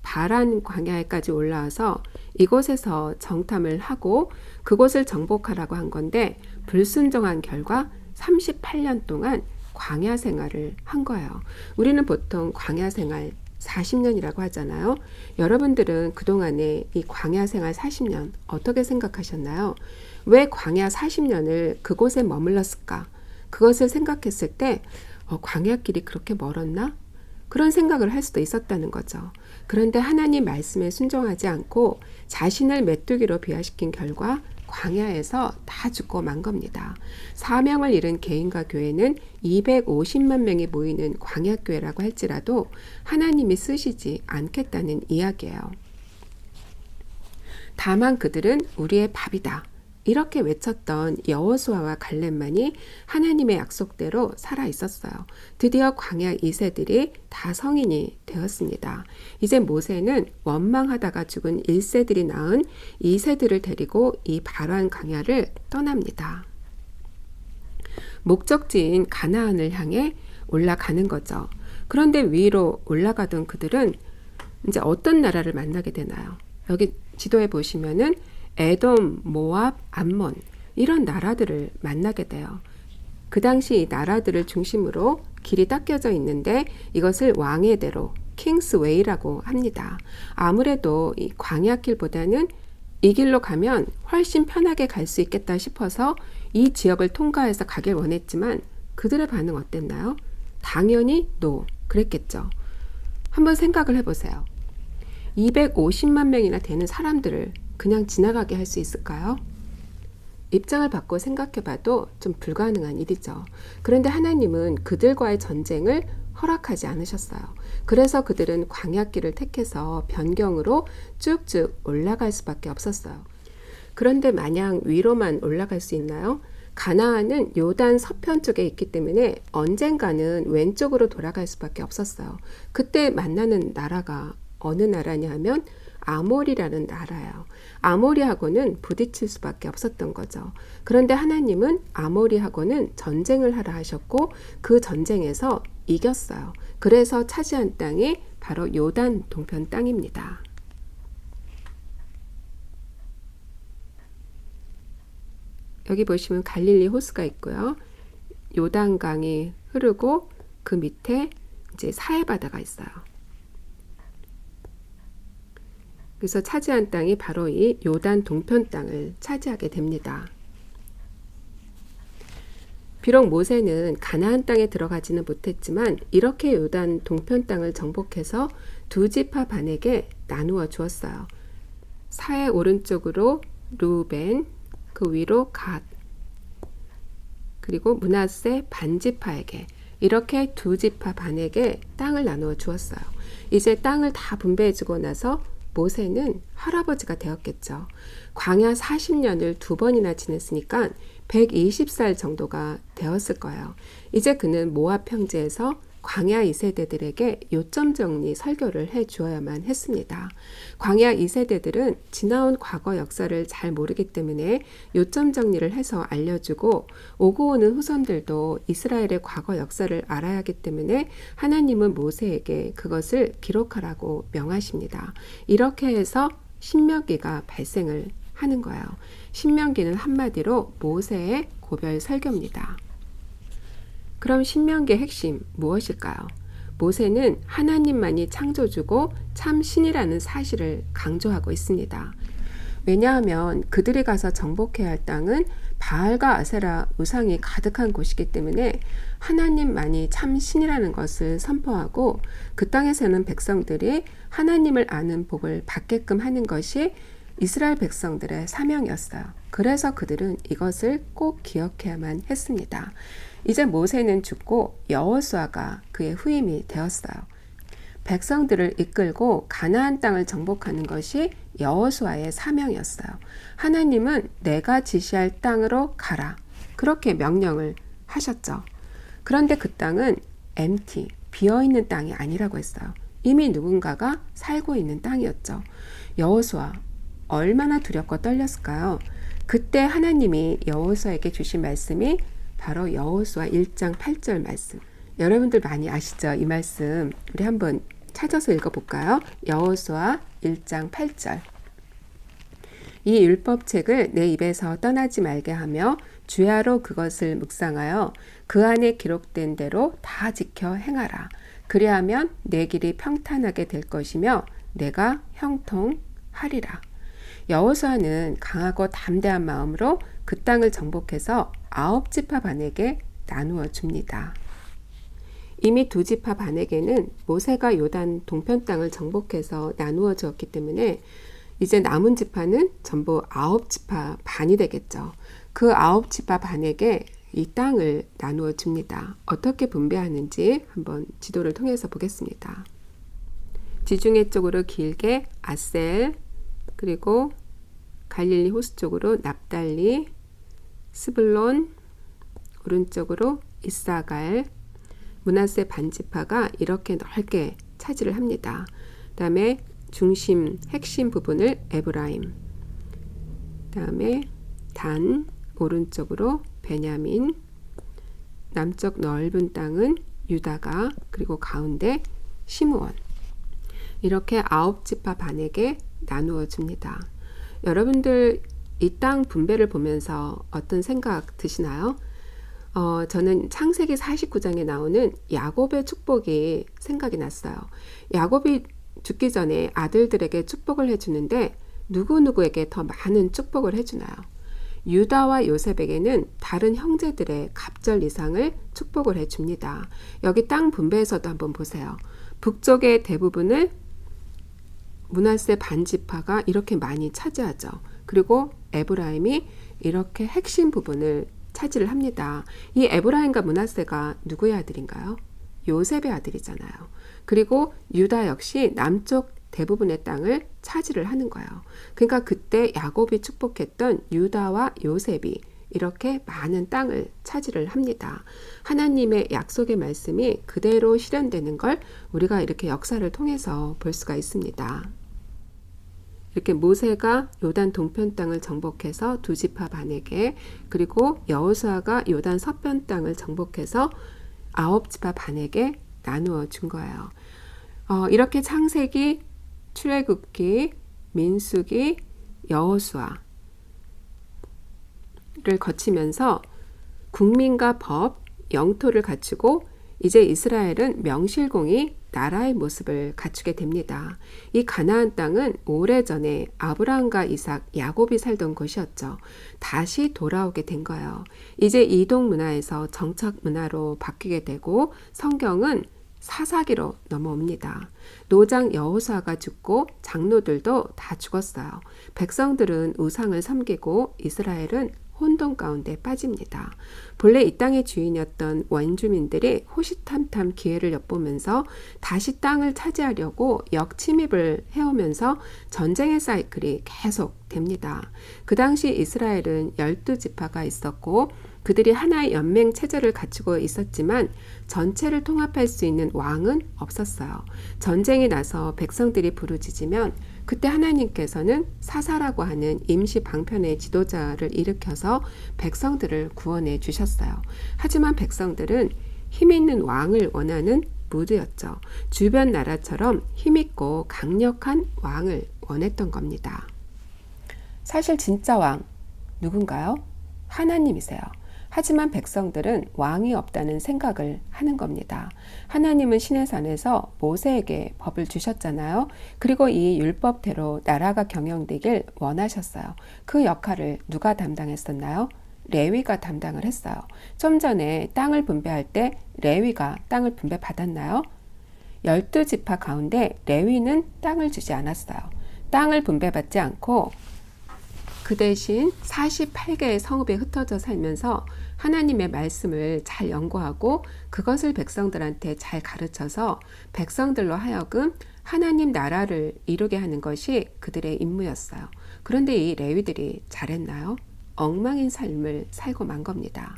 바란 광야에까지 올라와서 이곳에서 정탐을 하고 그곳을 정복하라고 한 건데 불순종한 결과 38년 동안 광야 생활을 한 거예요. 우리는 보통 광야 생활 40년이라고 하잖아요. 여러분들은 그동안에 이 광야 생활 40년 어떻게 생각하셨나요? 왜 광야 40년을 그곳에 머물렀을까? 그것을 생각했을 때 광야길이 그렇게 멀었나? 그런 생각을 할 수도 있었다는 거죠. 그런데 하나님 말씀에 순종하지 않고 자신을 메뚜기로 비하시킨 결과 광야에서 다 죽고 만 겁니다. 사명을 잃은 개인과 교회는 250만 명이 모이는 광야교회라고 할지라도 하나님이 쓰시지 않겠다는 이야기예요. 다만 그들은 우리의 밥이다. 이렇게 외쳤던 여호수아와 갈렙만이 하나님의 약속대로 살아 있었어요. 드디어 광야 2세들이 다 성인이 되었습니다. 이제 모세는 원망하다가 죽은 1세들이 낳은 2세들을 데리고 이 바란 광야를 떠납니다. 목적지인 가나안을 향해 올라가는 거죠. 그런데 위로 올라가던 그들은 이제 어떤 나라를 만나게 되나요? 여기 지도에 보시면은 에돔, 모압, 암몬 이런 나라들을 만나게 돼요. 그 당시 이 나라들을 중심으로 길이 닦여져 있는데 이것을 왕의 대로 킹스웨이라고 합니다. 아무래도 이 광야길보다는 이 길로 가면 훨씬 편하게 갈 수 있겠다 싶어서 이 지역을 통과해서 가길 원했지만 그들의 반응 어땠나요? 당연히 노, 그랬겠죠. 한번 생각을 해보세요. 250만 명이나 되는 사람들을 그냥 지나가게 할 수 있을까요? 입장을 바꿔 생각해봐도 좀 불가능한 일이죠. 그런데 하나님은 그들과의 전쟁을 허락하지 않으셨어요. 그래서 그들은 광야길을 택해서 변경으로 쭉쭉 올라갈 수밖에 없었어요. 그런데 마냥 위로만 올라갈 수 있나요? 가나안은 요단 서편 쪽에 있기 때문에 언젠가는 왼쪽으로 돌아갈 수밖에 없었어요. 그때 만나는 나라가 어느 나라냐 하면 아모리라는 나라예요. 아모리하고는 부딪힐 수밖에 없었던 거죠. 그런데 하나님은 아모리하고는 전쟁을 하라 하셨고 그 전쟁에서 이겼어요. 그래서 차지한 땅이 바로 요단 동편 땅입니다. 여기 보시면 갈릴리 호수가 있고요. 요단강이 흐르고 그 밑에 이제 사해바다가 있어요. 그래서 차지한 땅이 바로 이 요단 동편 땅을 차지하게 됩니다. 비록 모세는 가나안 땅에 들어가지는 못했지만 이렇게 요단 동편 땅을 정복해서 두 지파 반에게 나누어 주었어요. 사해 오른쪽으로 루벤, 그 위로 갓, 그리고 므낫세 반지파에게 이렇게 두 지파 반에게 땅을 나누어 주었어요. 이제 땅을 다 분배해주고 나서 모세는 할아버지가 되었겠죠. 광야 40년을 2번이나 지냈으니까 120살 정도가 되었을 거예요. 이제 그는 모압 평지에서 광야 2세대들에게 요점 정리 설교를 해 주어야만 했습니다. 광야 2세대들은 지나온 과거 역사를 잘 모르기 때문에 요점 정리를 해서 알려주고 오고 오는 후손들도 이스라엘의 과거 역사를 알아야 하기 때문에 하나님은 모세에게 그것을 기록하라고 명하십니다. 이렇게 해서 신명기가 발생을 하는 거예요. 신명기는 한마디로 모세의 고별 설교입니다. 그럼 신명기의 핵심 무엇일까요? 모세는 하나님만이 창조주고 참 신이라는 사실을 강조하고 있습니다. 왜냐하면 그들이 가서 정복해야 할 땅은 바알과 아세라 우상이 가득한 곳이기 때문에 하나님만이 참 신이라는 것을 선포하고 그 땅에 사는 백성들이 하나님을 아는 복을 받게끔 하는 것이 이스라엘 백성들의 사명이었어요. 그래서 그들은 이것을 꼭 기억해야만 했습니다. 이제 모세는 죽고 여호수아가 그의 후임이 되었어요. 백성들을 이끌고 가나안 땅을 정복하는 것이 여호수아의 사명이었어요. 하나님은 내가 지시할 땅으로 가라. 그렇게 명령을 하셨죠. 그런데 그 땅은 empty, 비어있는 땅이 아니라고 했어요. 이미 누군가가 살고 있는 땅이었죠. 여호수아, 얼마나 두렵고 떨렸을까요? 그때 하나님이 여호수아에게 주신 말씀이 바로 여호수아 1장 8절 말씀. 여러분들 많이 아시죠? 이 말씀. 우리 한번 찾아서 읽어볼까요? 여호수아 1장 8절. 이 율법책을 내 입에서 떠나지 말게 하며 주야로 그것을 묵상하여 그 안에 기록된 대로 다 지켜 행하라. 그리하면 내 길이 평탄하게 될 것이며 내가 형통하리라. 여호수아는 강하고 담대한 마음으로 그 땅을 정복해서 9지파 반에게 나누어 줍니다. 이미 2지파 반에게는 모세가 요단 동편 땅을 정복해서 나누어 주었기 때문에 이제 남은 지파는 전부 9지파 반이 되겠죠. 그 9지파 반에게 이 땅을 나누어 줍니다. 어떻게 분배하는지 한번 지도를 통해서 보겠습니다. 지중해 쪽으로 길게 아셀, 그리고 갈릴리 호수 쪽으로 납달리, 스불론, 오른쪽으로 이사갈, 므낫세 반지파가 이렇게 넓게 차지를 합니다. 그 다음에 중심, 핵심 부분을 에브라임, 그 다음에 단, 오른쪽으로 베냐민, 남쪽 넓은 땅은 유다가, 그리고 가운데 시므온. 이렇게 9지파 반에게 나누어 줍니다. 여러분들 이 땅 분배를 보면서 어떤 생각 드시나요? 저는 창세기 49장에 나오는 야곱의 축복이 생각이 났어요. 야곱이 죽기 전에 아들들에게 축복을 해주는데 누구누구에게 더 많은 축복을 해주나요? 유다와 요셉에게는 다른 형제들의 갑절 이상을 축복을 해줍니다. 여기 땅 분배에서도 한번 보세요. 북쪽의 대부분을 므낫세 반지파가 이렇게 많이 차지하죠. 그리고 에브라임이 이렇게 핵심 부분을 차지를 합니다. 이 에브라임과 므낫세가 누구의 아들인가요? 요셉의 아들이잖아요. 그리고 유다 역시 남쪽 대부분의 땅을 차지를 하는 거예요. 그러니까 그때 야곱이 축복했던 유다와 요셉이 이렇게 많은 땅을 차지를 합니다. 하나님의 약속의 말씀이 그대로 실현되는 걸 우리가 이렇게 역사를 통해서 볼 수가 있습니다. 이렇게 모세가 요단 동편 땅을 정복해서 2지파 반에게, 그리고 여호수아가 요단 서편 땅을 정복해서 9지파 반에게 나누어 준 거예요. 이렇게 창세기, 출애굽기, 민수기, 여호수아를 거치면서 국민과 법, 영토를 갖추고 이제 이스라엘은 명실공히 나라의 모습을 갖추게 됩니다. 이 가나안 땅은 오래전에 아브라함과 이삭, 야곱이 살던 곳이었죠. 다시 돌아오게 된 거예요. 이제 이동 문화에서 정착 문화로 바뀌게 되고 성경은 사사기로 넘어옵니다. 노장 여호수아가 죽고 장로들도 다 죽었어요. 백성들은 우상을 섬기고 이스라엘은 혼돈 가운데 빠집니다. 본래 이 땅의 주인이었던 원주민들이 호시탐탐 기회를 엿보면서 다시 땅을 차지하려고 역침입을 해오면서 전쟁의 사이클이 계속 됩니다. 그 당시 이스라엘은 12지파가 있었고 그들이 하나의 연맹 체제를 갖추고 있었지만 전체를 통합할 수 있는 왕은 없었어요. 전쟁이 나서 백성들이 부르짖으면 그때 하나님께서는 사사라고 하는 임시 방편의 지도자를 일으켜서 백성들을 구원해 주셨어요. 하지만 백성들은 힘있는 왕을 원하는 무드였죠. 주변 나라처럼 힘있고 강력한 왕을 원했던 겁니다. 사실 진짜 왕 누군가요? 하나님이세요. 하지만 백성들은 왕이 없다는 생각을 하는 겁니다. 하나님은 시내산에서 모세에게 법을 주셨잖아요. 그리고 이 율법대로 나라가 경영되길 원하셨어요. 그 역할을 누가 담당했었나요? 레위가 담당을 했어요. 좀 전에 땅을 분배할 때 레위가 땅을 분배받았나요? 12지파 가운데 레위는 땅을 주지 않았어요. 땅을 분배받지 않고 그 대신 48개의 성읍에 흩어져 살면서 하나님의 말씀을 잘 연구하고 그것을 백성들한테 잘 가르쳐서 백성들로 하여금 하나님 나라를 이루게 하는 것이 그들의 임무였어요. 그런데 이 레위들이 잘했나요? 엉망인 삶을 살고 만 겁니다.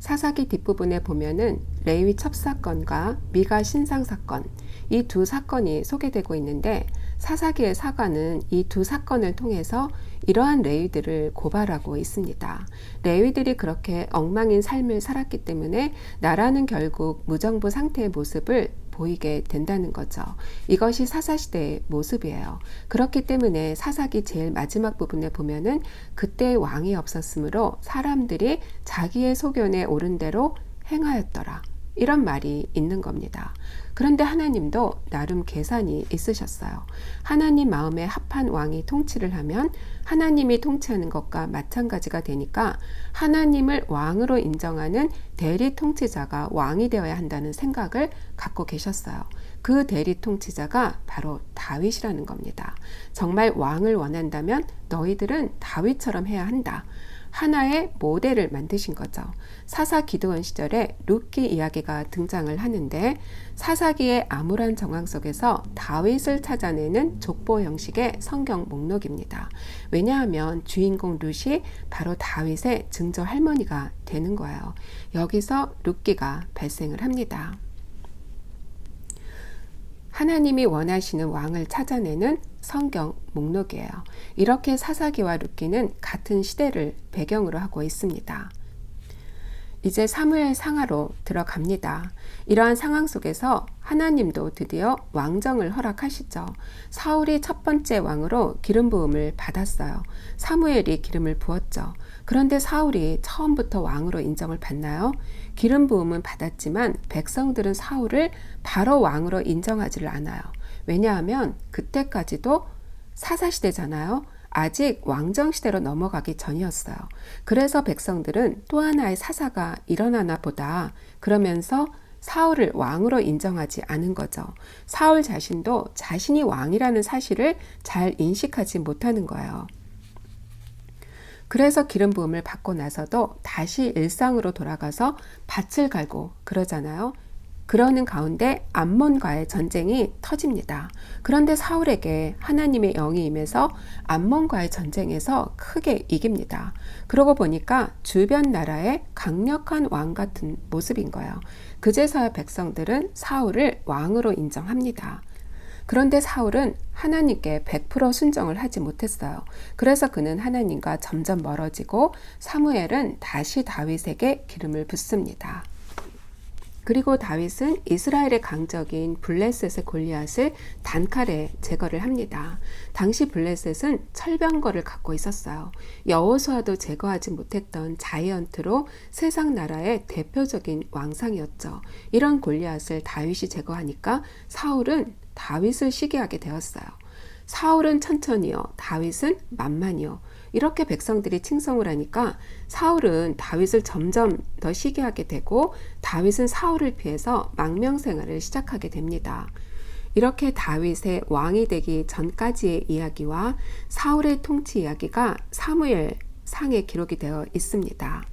사사기 뒷부분에 보면은 레위 첩사건과 미가 신상 사건, 이 두 사건이 소개되고 있는데 사사기의 사관은 이 두 사건을 통해서 이러한 레위들을 고발하고 있습니다. 레위들이 그렇게 엉망인 삶을 살았기 때문에 나라는 결국 무정부 상태의 모습을 보이게 된다는 거죠. 이것이 사사시대의 모습이에요. 그렇기 때문에 사사기 제일 마지막 부분에 보면은 그때 왕이 없었으므로 사람들이 자기의 소견에 옳은 대로 행하였더라. 이런 말이 있는 겁니다. 그런데 하나님도 나름 계산이 있으셨어요. 하나님 마음에 합한 왕이 통치를 하면 하나님이 통치하는 것과 마찬가지가 되니까 하나님을 왕으로 인정하는 대리 통치자가 왕이 되어야 한다는 생각을 갖고 계셨어요. 그 대리 통치자가 바로 다윗이라는 겁니다. 정말 왕을 원한다면 너희들은 다윗처럼 해야 한다. 하나의 모델을 만드신 거죠. 사사 기드온 시절에 룻기 이야기가 등장을 하는데 사사기의 암울한 정황 속에서 다윗을 찾아내는 족보 형식의 성경 목록입니다. 왜냐하면 주인공 룻이 바로 다윗의 증조 할머니가 되는 거예요. 여기서 룻기가 발생을 합니다. 하나님이 원하시는 왕을 찾아내는 성경 목록이에요. 이렇게 사사기와 룻기는 같은 시대를 배경으로 하고 있습니다. 이제 사무엘 상하로 들어갑니다. 이러한 상황 속에서 하나님도 드디어 왕정을 허락하시죠. 사울이 첫 번째 왕으로 기름 부음을 받았어요. 사무엘이 기름을 부었죠. 그런데 사울이 처음부터 왕으로 인정을 받나요? 기름 부음은 받았지만 백성들은 사울을 바로 왕으로 인정하지를 않아요. 왜냐하면 그때까지도 사사시대잖아요. 아직 왕정시대로 넘어가기 전이었어요. 그래서 백성들은 또 하나의 사사가 일어나나 보다 그러면서 사울을 왕으로 인정하지 않은 거죠. 사울 자신도 자신이 왕이라는 사실을 잘 인식하지 못하는 거예요. 그래서 기름 부음을 받고 나서도 다시 일상으로 돌아가서 밭을 갈고 그러잖아요. 그러는 가운데 암몬과의 전쟁이 터집니다. 그런데 사울에게 하나님의 영이 임해서 암몬과의 전쟁에서 크게 이깁니다. 그러고 보니까 주변 나라의 강력한 왕 같은 모습인 거예요. 그제서야 백성들은 사울을 왕으로 인정합니다. 그런데 사울은 하나님께 100% 순종을 하지 못했어요. 그래서 그는 하나님과 점점 멀어지고 사무엘은 다시 다윗에게 기름을 붓습니다. 그리고 다윗은 이스라엘의 강적인 블레셋의 골리앗을 단칼에 제거를 합니다. 당시 블레셋은 철병거를 갖고 있었어요. 여호수아도 제거하지 못했던 자이언트로 세상 나라의 대표적인 왕상이었죠. 이런 골리앗을 다윗이 제거하니까 사울은 다윗을 시기하게 되었어요. 사울은 천천히요, 다윗은 만만히요. 이렇게 백성들이 칭송을 하니까 사울은 다윗을 점점 더 시기하게 되고 다윗은 사울을 피해서 망명생활을 시작하게 됩니다. 이렇게 다윗의 왕이 되기 전까지의 이야기와 사울의 통치 이야기가 사무엘 상에 기록이 되어 있습니다.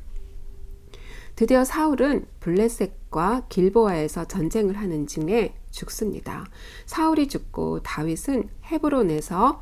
드디어 사울은 블레셋과 길보아에서 전쟁을 하는 중에 죽습니다. 사울이 죽고 다윗은 헤브론에서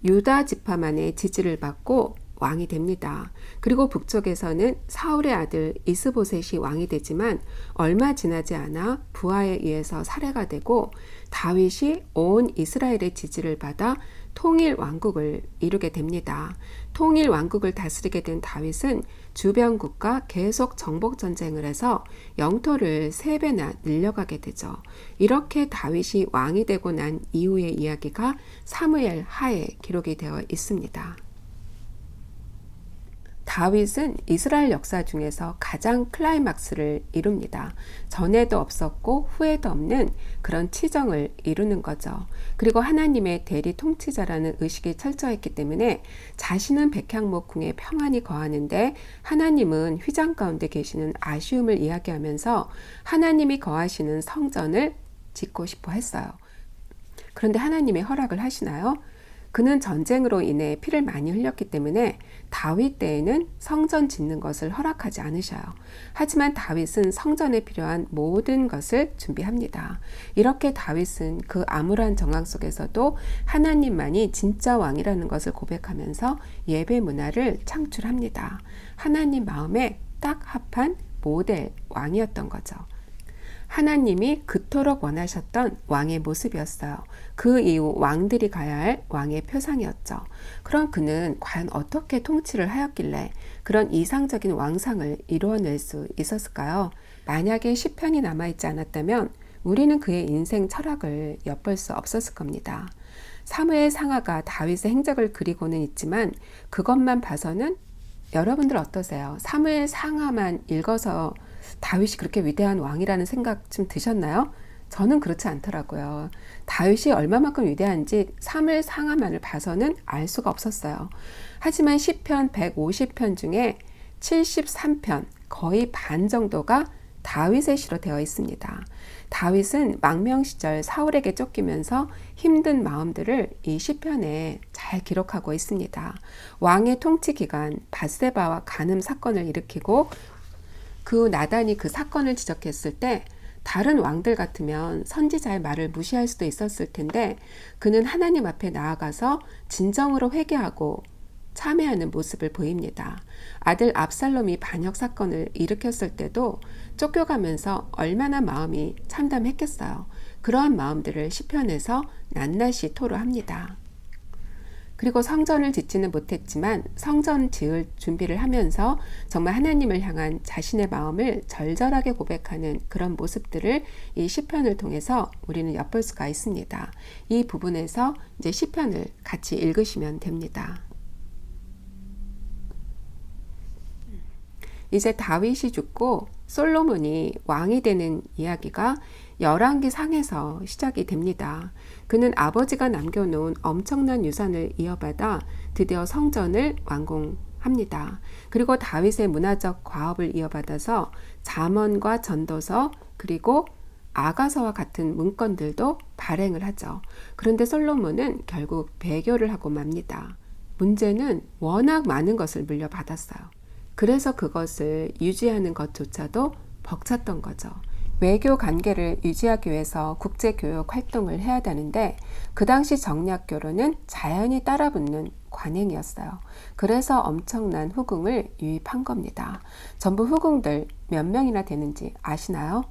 유다 지파만의 지지를 받고 왕이 됩니다. 그리고 북쪽에서는 사울의 아들 이스보셋이 왕이 되지만 얼마 지나지 않아 부하에 의해서 살해가 되고 다윗이 온 이스라엘의 지지를 받아 통일 왕국을 이루게 됩니다. 통일 왕국을 다스리게 된 다윗은 주변국과 계속 정복 전쟁을 해서 영토를 3배나 늘려가게 되죠. 이렇게 다윗이 왕이 되고 난 이후의 이야기가 사무엘 하에 기록이 되어 있습니다. 다윗은 이스라엘 역사 중에서 가장 클라이막스를 이룹니다. 전에도 없었고 후에도 없는 그런 치정을 이루는 거죠. 그리고 하나님의 대리 통치자라는 의식이 철저했기 때문에 자신은 백향목궁에 평안히 거하는데 하나님은 휘장 가운데 계시는 아쉬움을 이야기하면서 하나님이 거하시는 성전을 짓고 싶어 했어요. 그런데 하나님의 허락을 하시나요? 그는 전쟁으로 인해 피를 많이 흘렸기 때문에 다윗 때에는 성전 짓는 것을 허락하지 않으셔요. 하지만 다윗은 성전에 필요한 모든 것을 준비합니다. 이렇게 다윗은 그 암울한 정황 속에서도 하나님만이 진짜 왕이라는 것을 고백하면서 예배 문화를 창출합니다. 하나님 마음에 딱 합한 모델 왕이었던 거죠. 하나님이 그토록 원하셨던 왕의 모습이었어요. 그 이후 왕들이 가야 할 왕의 표상이었죠. 그럼 그는 과연 어떻게 통치를 하였길래 그런 이상적인 왕상을 이루어낼 수 있었을까요? 만약에 시편이 남아있지 않았다면 우리는 그의 인생 철학을 엿볼 수 없었을 겁니다. 사무엘 상하가 다윗의 행적을 그리고는 있지만 그것만 봐서는 여러분들 어떠세요? 사무엘 상하만 읽어서 다윗이 그렇게 위대한 왕이라는 생각 좀 드셨나요? 저는 그렇지 않더라고요. 다윗이 얼마만큼 위대한지 사무엘 상하만을 봐서는 알 수가 없었어요. 하지만 시편 150편 중에 73편, 거의 반 정도가 다윗의 시로 되어 있습니다. 다윗은 망명 시절 사울에게 쫓기면서 힘든 마음들을 이 시편에 잘 기록하고 있습니다. 왕의 통치 기간 밧세바와 간음 사건을 일으키고 그 나단이 그 사건을 지적했을 때 다른 왕들 같으면 선지자의 말을 무시할 수도 있었을 텐데 그는 하나님 앞에 나아가서 진정으로 회개하고 참회하는 모습을 보입니다. 아들 압살롬이 반역 사건을 일으켰을 때도 쫓겨가면서 얼마나 마음이 참담했겠어요. 그러한 마음들을 시편에서 낱낱이 토로합니다. 그리고 성전을 짓지는 못했지만 성전 지을 준비를 하면서 정말 하나님을 향한 자신의 마음을 절절하게 고백하는 그런 모습들을 이 시편을 통해서 우리는 엿볼 수가 있습니다. 이 부분에서 이제 시편을 같이 읽으시면 됩니다. 이제 다윗이 죽고 솔로몬이 왕이 되는 이야기가 열왕기 상에서 시작이 됩니다. 그는 아버지가 남겨놓은 엄청난 유산을 이어받아 드디어 성전을 완공합니다. 그리고 다윗의 문화적 과업을 이어받아서 잠언과 전도서 그리고 아가서와 같은 문건들도 발행을 하죠. 그런데 솔로몬은 결국 배교를 하고 맙니다. 문제는 워낙 많은 것을 물려받았어요. 그래서 그것을 유지하는 것조차도 벅찼던 거죠. 외교 관계를 유지하기 위해서 국제교육 활동을 해야 되는데 그 당시 정략 결혼은 자연히 따라붙는 관행이었어요. 그래서 엄청난 후궁을 유입한 겁니다. 전부 후궁들 몇 명이나 되는지 아시나요?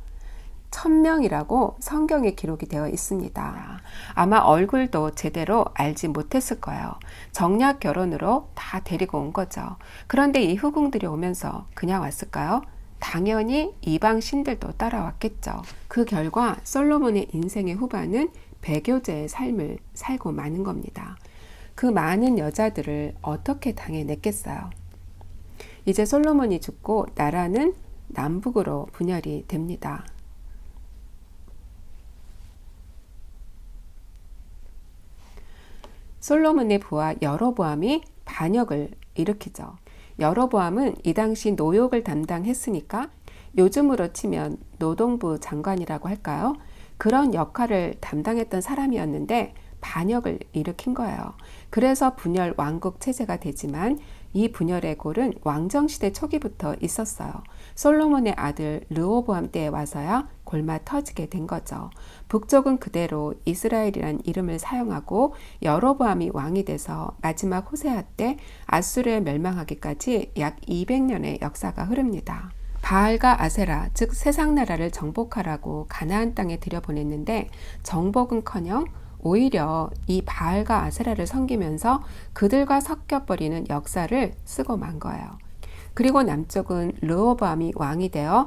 1000명이라고 성경에 기록이 되어 있습니다. 아마 얼굴도 제대로 알지 못했을 거예요. 정략 결혼으로 다 데리고 온 거죠. 그런데 이 후궁들이 오면서 그냥 왔을까요? 당연히 이방 신들도 따라왔겠죠. 그 결과 솔로몬의 인생의 후반은 배교제의 삶을 살고 마는 겁니다. 그 많은 여자들을 어떻게 당해냈겠어요? 이제 솔로몬이 죽고 나라는 남북으로 분열이 됩니다. 솔로몬의 부하 여로보암이 반역을 일으키죠. 여로보암은 이 당시 노역을 담당했으니까 요즘으로 치면 노동부 장관이라고 할까요? 그런 역할을 담당했던 사람이었는데 반역을 일으킨 거예요. 그래서 분열 왕국 체제가 되지만 이 분열의 골은 왕정시대 초기부터 있었어요. 솔로몬의 아들 르호보암 때에 와서야 골마 터지게 된 거죠. 북쪽은 그대로 이스라엘이란 이름을 사용하고 여로보암이 왕이 돼서 마지막 호세아 때 아수르에 멸망하기까지 약 200년의 역사가 흐릅니다. 바알과 아세라, 즉 세상 나라를 정복하라고 가나안 땅에 들여보냈는데 정복은커녕 오히려 이 바알과 아세라를 섬기면서 그들과 섞여버리는 역사를 쓰고 만 거예요. 그리고 남쪽은 르호보암이 왕이 되어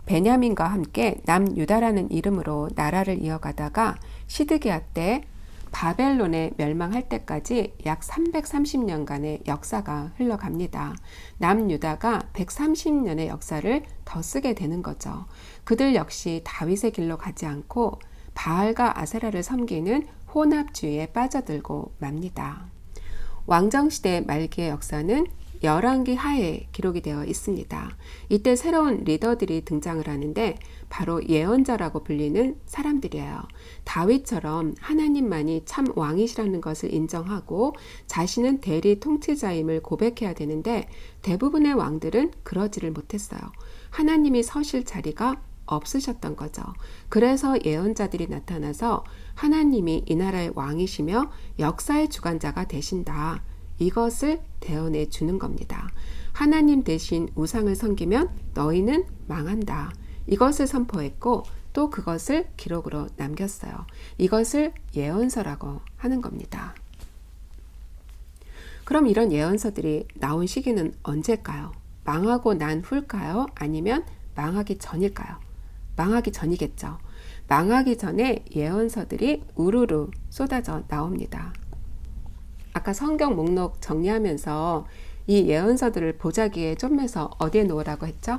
베냐민과 함께 남유다라는 이름으로 나라를 이어가다가 시드기야 때 바벨론에 멸망할 때까지 약 330년간의 역사가 흘러갑니다. 남유다가 130년의 역사를 더 쓰게 되는 거죠. 그들 역시 다윗의 길로 가지 않고 바알과 아세라를 섬기는 혼합주의에 빠져들고 맙니다. 왕정시대 말기의 역사는 열왕기 하에 기록이 되어 있습니다. 이때 새로운 리더들이 등장을 하는데 바로 예언자라고 불리는 사람들이에요. 다윗처럼 하나님만이 참 왕이시라는 것을 인정하고 자신은 대리 통치자임을 고백해야 되는데 대부분의 왕들은 그러지를 못했어요. 하나님이 서실 자리가 없으셨던 거죠. 그래서 예언자들이 나타나서 하나님이 이 나라의 왕이시며 역사의 주관자가 되신다. 이것을 대언해 주는 겁니다. 하나님 대신 우상을 섬기면 너희는 망한다. 이것을 선포했고 또 그것을 기록으로 남겼어요. 이것을 예언서라고 하는 겁니다. 그럼 이런 예언서들이 나온 시기는 언제일까요? 망하고 난 후일까요? 아니면 망하기 전일까요? 망하기 전이겠죠. 망하기 전에 예언서들이 우르르 쏟아져 나옵니다. 아까 성경 목록 정리하면서 이 예언서들을 보자기에 좀매서 어디에 놓으라고 했죠?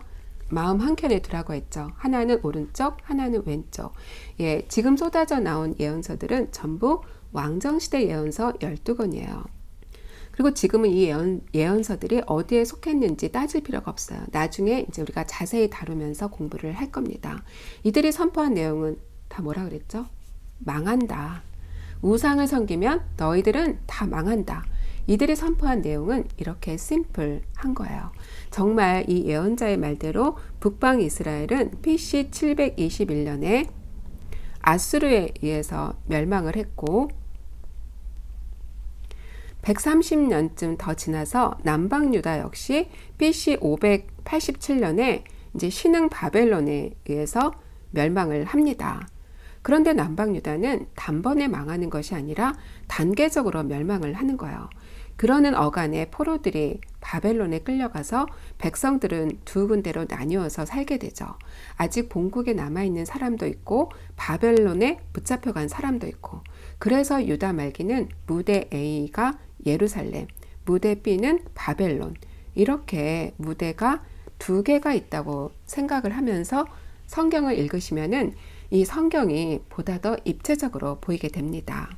마음 한켠에 두라고 했죠. 하나는 오른쪽, 하나는 왼쪽. 예, 지금 쏟아져 나온 예언서들은 전부 왕정시대 예언서 12권이에요. 그리고 지금은 이 예언서들이 어디에 속했는지 따질 필요가 없어요. 나중에 이제 우리가 자세히 다루면서 공부를 할 겁니다. 이들이 선포한 내용은 다 뭐라 그랬죠? 망한다. 우상을 섬기면 너희들은 다 망한다. 이들이 선포한 내용은 이렇게 심플한 거예요. 정말 이 예언자의 말대로 북방 이스라엘은 BC 721년에 아수르에 의해서 멸망을 했고 130년쯤 더 지나서 남방 유다 역시 BC 587년에 이제 신흥 바벨론에 의해서 멸망을 합니다. 그런데 남방 유다는 단번에 망하는 것이 아니라 단계적으로 멸망을 하는 거예요. 그러는 어간에 포로들이 바벨론에 끌려가서 백성들은 두 군데로 나뉘어서 살게 되죠. 아직 본국에 남아있는 사람도 있고 바벨론에 붙잡혀간 사람도 있고 그래서 유다 말기는 무대 A가 예루살렘, 무대 B는 바벨론 이렇게 무대가 두 개가 있다고 생각을 하면서 성경을 읽으시면은 이 성경이 보다 더 입체적으로 보이게 됩니다.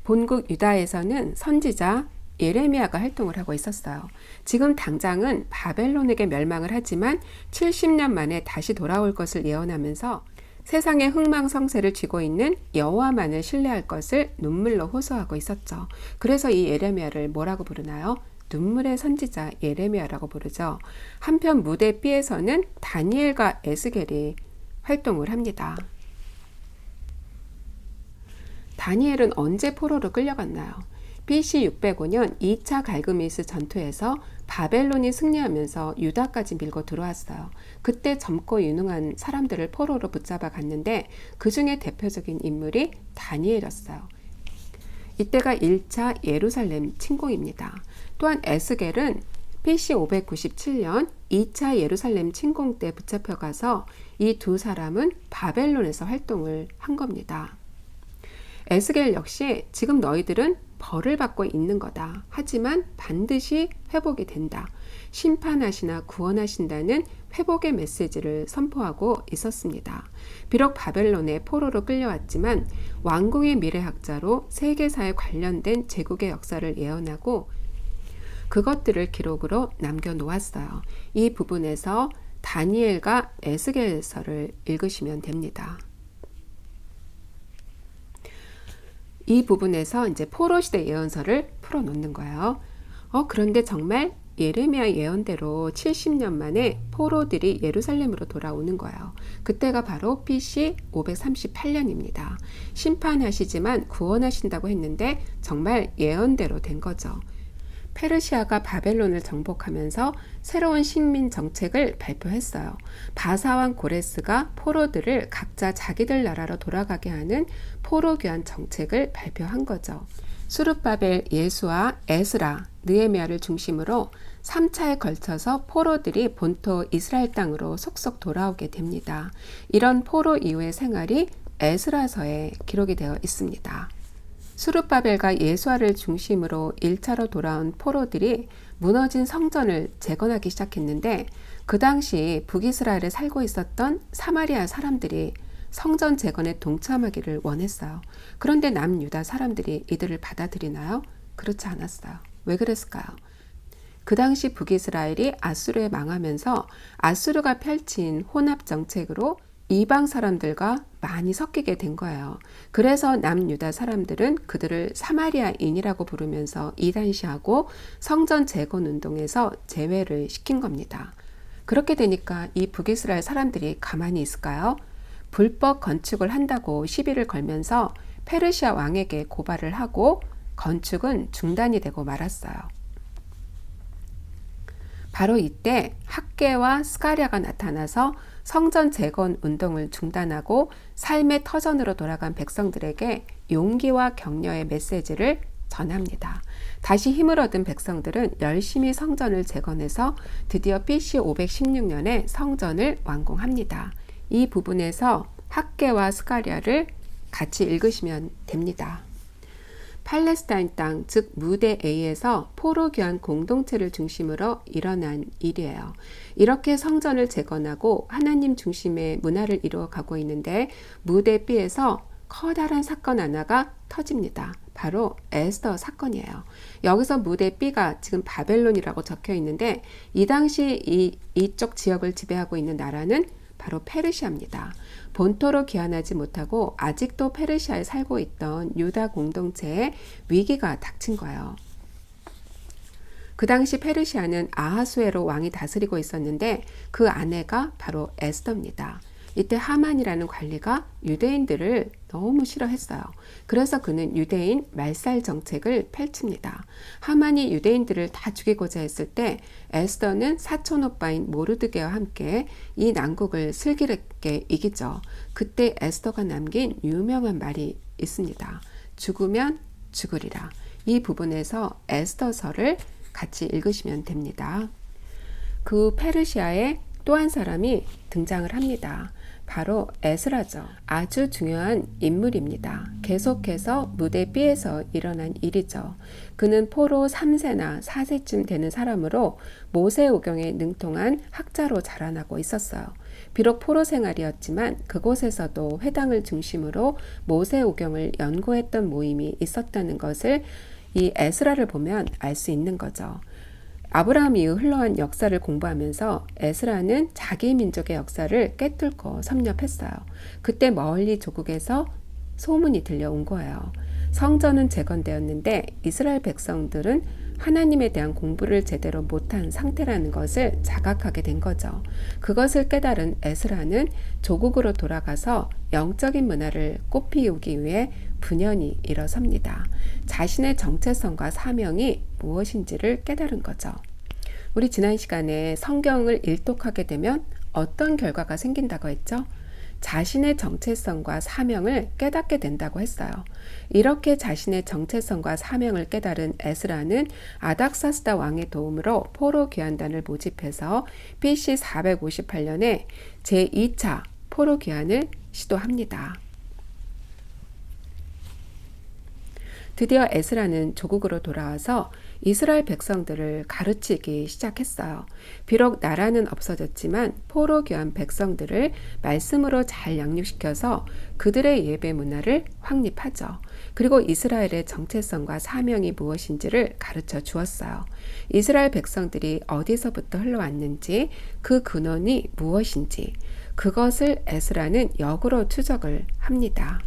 본국 유다에서는 선지자 예레미야가 활동을 하고 있었어요. 지금 당장은 바벨론에게 멸망을 하지만 70년 만에 다시 돌아올 것을 예언하면서 세상의 흥망성쇠를 쥐고 있는 여호와만을 신뢰할 것을 눈물로 호소하고 있었죠. 그래서 이 예레미야를 뭐라고 부르나요? 눈물의 선지자 예레미야라고 부르죠. 한편 무대 B에서는 다니엘과 에스겔이 활동을 합니다. 다니엘은 언제 포로로 끌려갔나요? BC 605년 2차 갈그미스 전투에서 바벨론이 승리하면서 유다까지 밀고 들어왔어요. 그때 젊고 유능한 사람들을 포로로 붙잡아 갔는데 그 중에 대표적인 인물이 다니엘이었어요. 이때가 1차 예루살렘 침공입니다. 또한 에스겔은 BC 597년 2차 예루살렘 침공 때 붙잡혀가서 이 두 사람은 바벨론에서 활동을 한 겁니다. 에스겔 역시 지금 너희들은 벌을 받고 있는 거다. 하지만 반드시 회복이 된다. 심판하시나 구원하신다는 회복의 메시지를 선포하고 있었습니다. 비록 바벨론에 포로로 끌려왔지만 왕궁의 미래학자로 세계사에 관련된 제국의 역사를 예언하고 그것들을 기록으로 남겨놓았어요. 이 부분에서 다니엘과 에스겔서를 읽으시면 됩니다. 이 부분에서 이제 포로시대 예언서를 풀어놓는 거예요. 그런데 정말 예레미야 예언대로 70년 만에 포로들이 예루살렘으로 돌아오는 거예요. 그때가 바로 BC 538년입니다. 심판하시지만 구원하신다고 했는데 정말 예언대로 된 거죠. 페르시아가 바벨론을 정복하면서 새로운 식민 정책을 발표했어요. 바사왕 고레스가 포로들을 각자 자기들 나라로 돌아가게 하는 포로 귀환 정책을 발표한 거죠. 수룹바벨, 예수아, 에스라, 느헤미야를 중심으로 3차에 걸쳐서 포로들이 본토 이스라엘 땅으로 속속 돌아오게 됩니다. 이런 포로 이후의 생활이 에스라서에 기록이 되어 있습니다. 수룹바벨과 예수아를 중심으로 1차로 돌아온 포로들이 무너진 성전을 재건하기 시작했는데 그 당시 북이스라엘에 살고 있었던 사마리아 사람들이 성전 재건에 동참하기를 원했어요. 그런데 남유다 사람들이 이들을 받아들이나요? 그렇지 않았어요. 왜 그랬을까요? 그 당시 북이스라엘이 아수르에 망하면서 아수르가 펼친 혼합 정책으로 이방 사람들과 많이 섞이게 된 거예요. 그래서 남유다 사람들은 그들을 사마리아인이라고 부르면서 이단시하고 성전 재건 운동에서 제외를 시킨 겁니다. 그렇게 되니까 이 북이스라엘 사람들이 가만히 있을까요? 불법 건축을 한다고 시비를 걸면서 페르시아 왕에게 고발을 하고 건축은 중단이 되고 말았어요. 바로 이때 학개와 스가랴가 나타나서 성전 재건 운동을 중단하고 삶의 터전으로 돌아간 백성들에게 용기와 격려의 메시지를 전합니다. 다시 힘을 얻은 백성들은 열심히 성전을 재건해서 드디어 BC 516년에 성전을 완공합니다. 이 부분에서 학개와 스가랴를 같이 읽으시면 됩니다. 팔레스타인 땅, 즉 무대 A에서 포로 교환 공동체를 중심으로 일어난 일이에요. 이렇게 성전을 재건하고 하나님 중심의 문화를 이루어가고 있는데 무대 B에서 커다란 사건 하나가 터집니다. 바로 에스더 사건이에요. 여기서 무대 B가 지금 바벨론이라고 적혀 있는데 이 당시 이쪽 지역을 지배하고 있는 나라는 바로 페르시아입니다. 본토로 귀환하지 못하고 아직도 페르시아에 살고 있던 유다 공동체에 위기가 닥친 거예요. 그 당시 페르시아는 아하수에로 왕이 다스리고 있었는데 그 아내가 바로 에스더입니다. 이때 하만이라는 관리가 유대인들을 너무 싫어했어요. 그래서 그는 유대인 말살 정책을 펼칩니다. 하만이 유대인들을 다 죽이고자 했을 때 에스더는 사촌 오빠인 모르드게와 함께 이 난국을 슬기롭게 이기죠. 그때 에스더가 남긴 유명한 말이 있습니다. 죽으면 죽으리라. 이 부분에서 에스더서를 같이 읽으시면 됩니다. 그 페르시아에 또 한 사람이 등장을 합니다. 바로 에스라죠. 아주 중요한 인물입니다. 계속해서 무대 B에서 일어난 일이죠. 그는 포로 3세나 4세쯤 되는 사람으로 모세오경에 능통한 학자로 자라나고 있었어요. 비록 포로 생활이었지만 그곳에서도 회당을 중심으로 모세오경을 연구했던 모임이 있었다는 것을 이 에스라를 보면 알 수 있는 거죠. 아브라함 이후 흘러간 역사를 공부하면서 에스라는 자기 민족의 역사를 꿰뚫고 섭렵했어요. 그때 멀리 조국에서 소문이 들려온 거예요. 성전은 재건되었는데 이스라엘 백성들은 하나님에 대한 공부를 제대로 못한 상태라는 것을 자각하게 된 거죠. 그것을 깨달은 에스라는 조국으로 돌아가서 영적인 문화를 꽃피우기 위해 분연히 일어섭니다. 자신의 정체성과 사명이 무엇인지를 깨달은 거죠. 우리 지난 시간에 성경을 일독하게 되면 어떤 결과가 생긴다고 했죠? 자신의 정체성과 사명을 깨닫게 된다고 했어요. 이렇게 자신의 정체성과 사명을 깨달은 에스라는 아닥사스다 왕의 도움으로 포로 귀환단을 모집해서 BC 458년에 제2차 포로 귀환을 시도합니다. 드디어 에스라는 조국으로 돌아와서 이스라엘 백성들을 가르치기 시작했어요. 비록 나라는 없어졌지만 포로 귀환 백성들을 말씀으로 잘 양육시켜서 그들의 예배 문화를 확립하죠. 그리고 이스라엘의 정체성과 사명이 무엇인지를 가르쳐 주었어요. 이스라엘 백성들이 어디서부터 흘러왔는지, 그 근원이 무엇인지, 그것을 에스라는 역으로 추적을 합니다.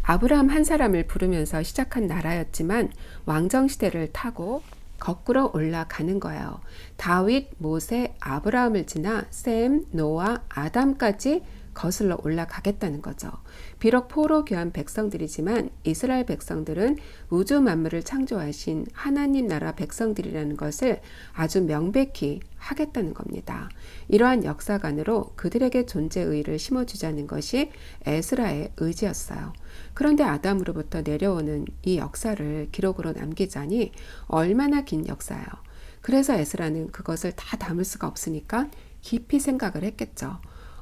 아브라함 한 사람을 부르면서 시작한 나라였지만 왕정시대를 타고 거꾸로 올라가는 거예요. 다윗, 모세, 아브라함을 지나 셈, 노아, 아담까지 거슬러 올라가겠다는 거죠. 비록 포로 귀한 백성들이지만 이스라엘 백성들은 우주 만물을 창조하신 하나님 나라 백성들이라는 것을 아주 명백히 하겠다는 겁니다. 이러한 역사관으로 그들에게 존재의의를 심어주자는 것이 에스라의 의지였어요. 그런데 아담으로부터 내려오는 이 역사를 기록으로 남기자니 얼마나 긴 역사예요. 그래서 에스라는 그것을 다 담을 수가 없으니까 깊이 생각을 했겠죠.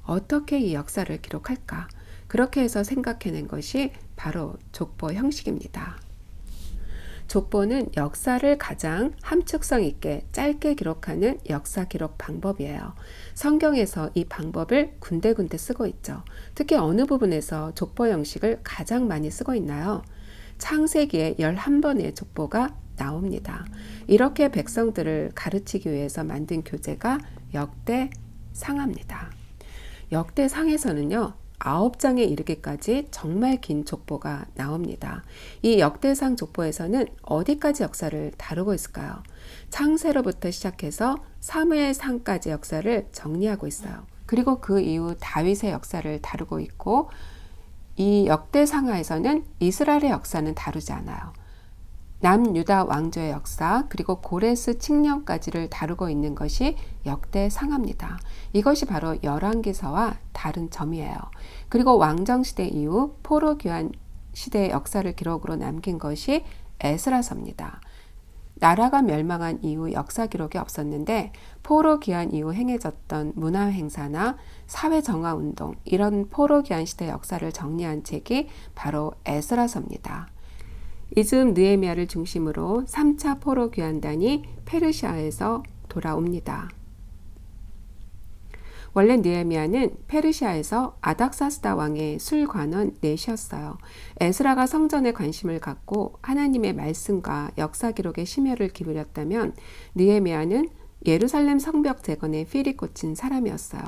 어떻게 이 역사를 기록할까? 그렇게 해서 생각해낸 것이 바로 족보 형식입니다. 족보는 역사를 가장 함축성 있게 짧게 기록하는 역사 기록 방법이에요. 성경에서 이 방법을 군데군데 쓰고 있죠. 특히 어느 부분에서 족보 형식을 가장 많이 쓰고 있나요? 창세기에 11번의 족보가 나옵니다. 이렇게 백성들을 가르치기 위해서 만든 교재가 역대상합니다. 역대상에서는요, 9장에 이르기까지 정말 긴 족보가 나옵니다. 이 역대상 족보에서는 어디까지 역사를 다루고 있을까요? 창세로부터 시작해서 사무엘상까지 역사를 정리하고 있어요. 그리고 그 이후 다윗의 역사를 다루고 있고, 이 역대상하에서는 이스라엘의 역사는 다루지 않아요. 남유다 왕조의 역사, 그리고 고레스 칙령까지를 다루고 있는 것이 역대상합니다. 이것이 바로 열왕기서와 다른 점이에요. 그리고 왕정시대 이후 포로 귀환 시대의 역사를 기록으로 남긴 것이 에스라서입니다. 나라가 멸망한 이후 역사 기록이 없었는데 포로 귀환 이후 행해졌던 문화 행사나 사회 정화 운동, 이런 포로 귀환 시대 역사를 정리한 책이 바로 에스라서입니다. 이즈음 느헤미야를 중심으로 3차 포로 귀환단이 페르시아에서 돌아옵니다. 원래 느헤미야는 페르시아에서 아닥사스다 왕의 술관원 넷이었어요. 에스라가 성전에 관심을 갖고 하나님의 말씀과 역사 기록에 심혈을 기울였다면 느헤미야는 예루살렘 성벽 재건에 필이 꽂힌 사람이었어요.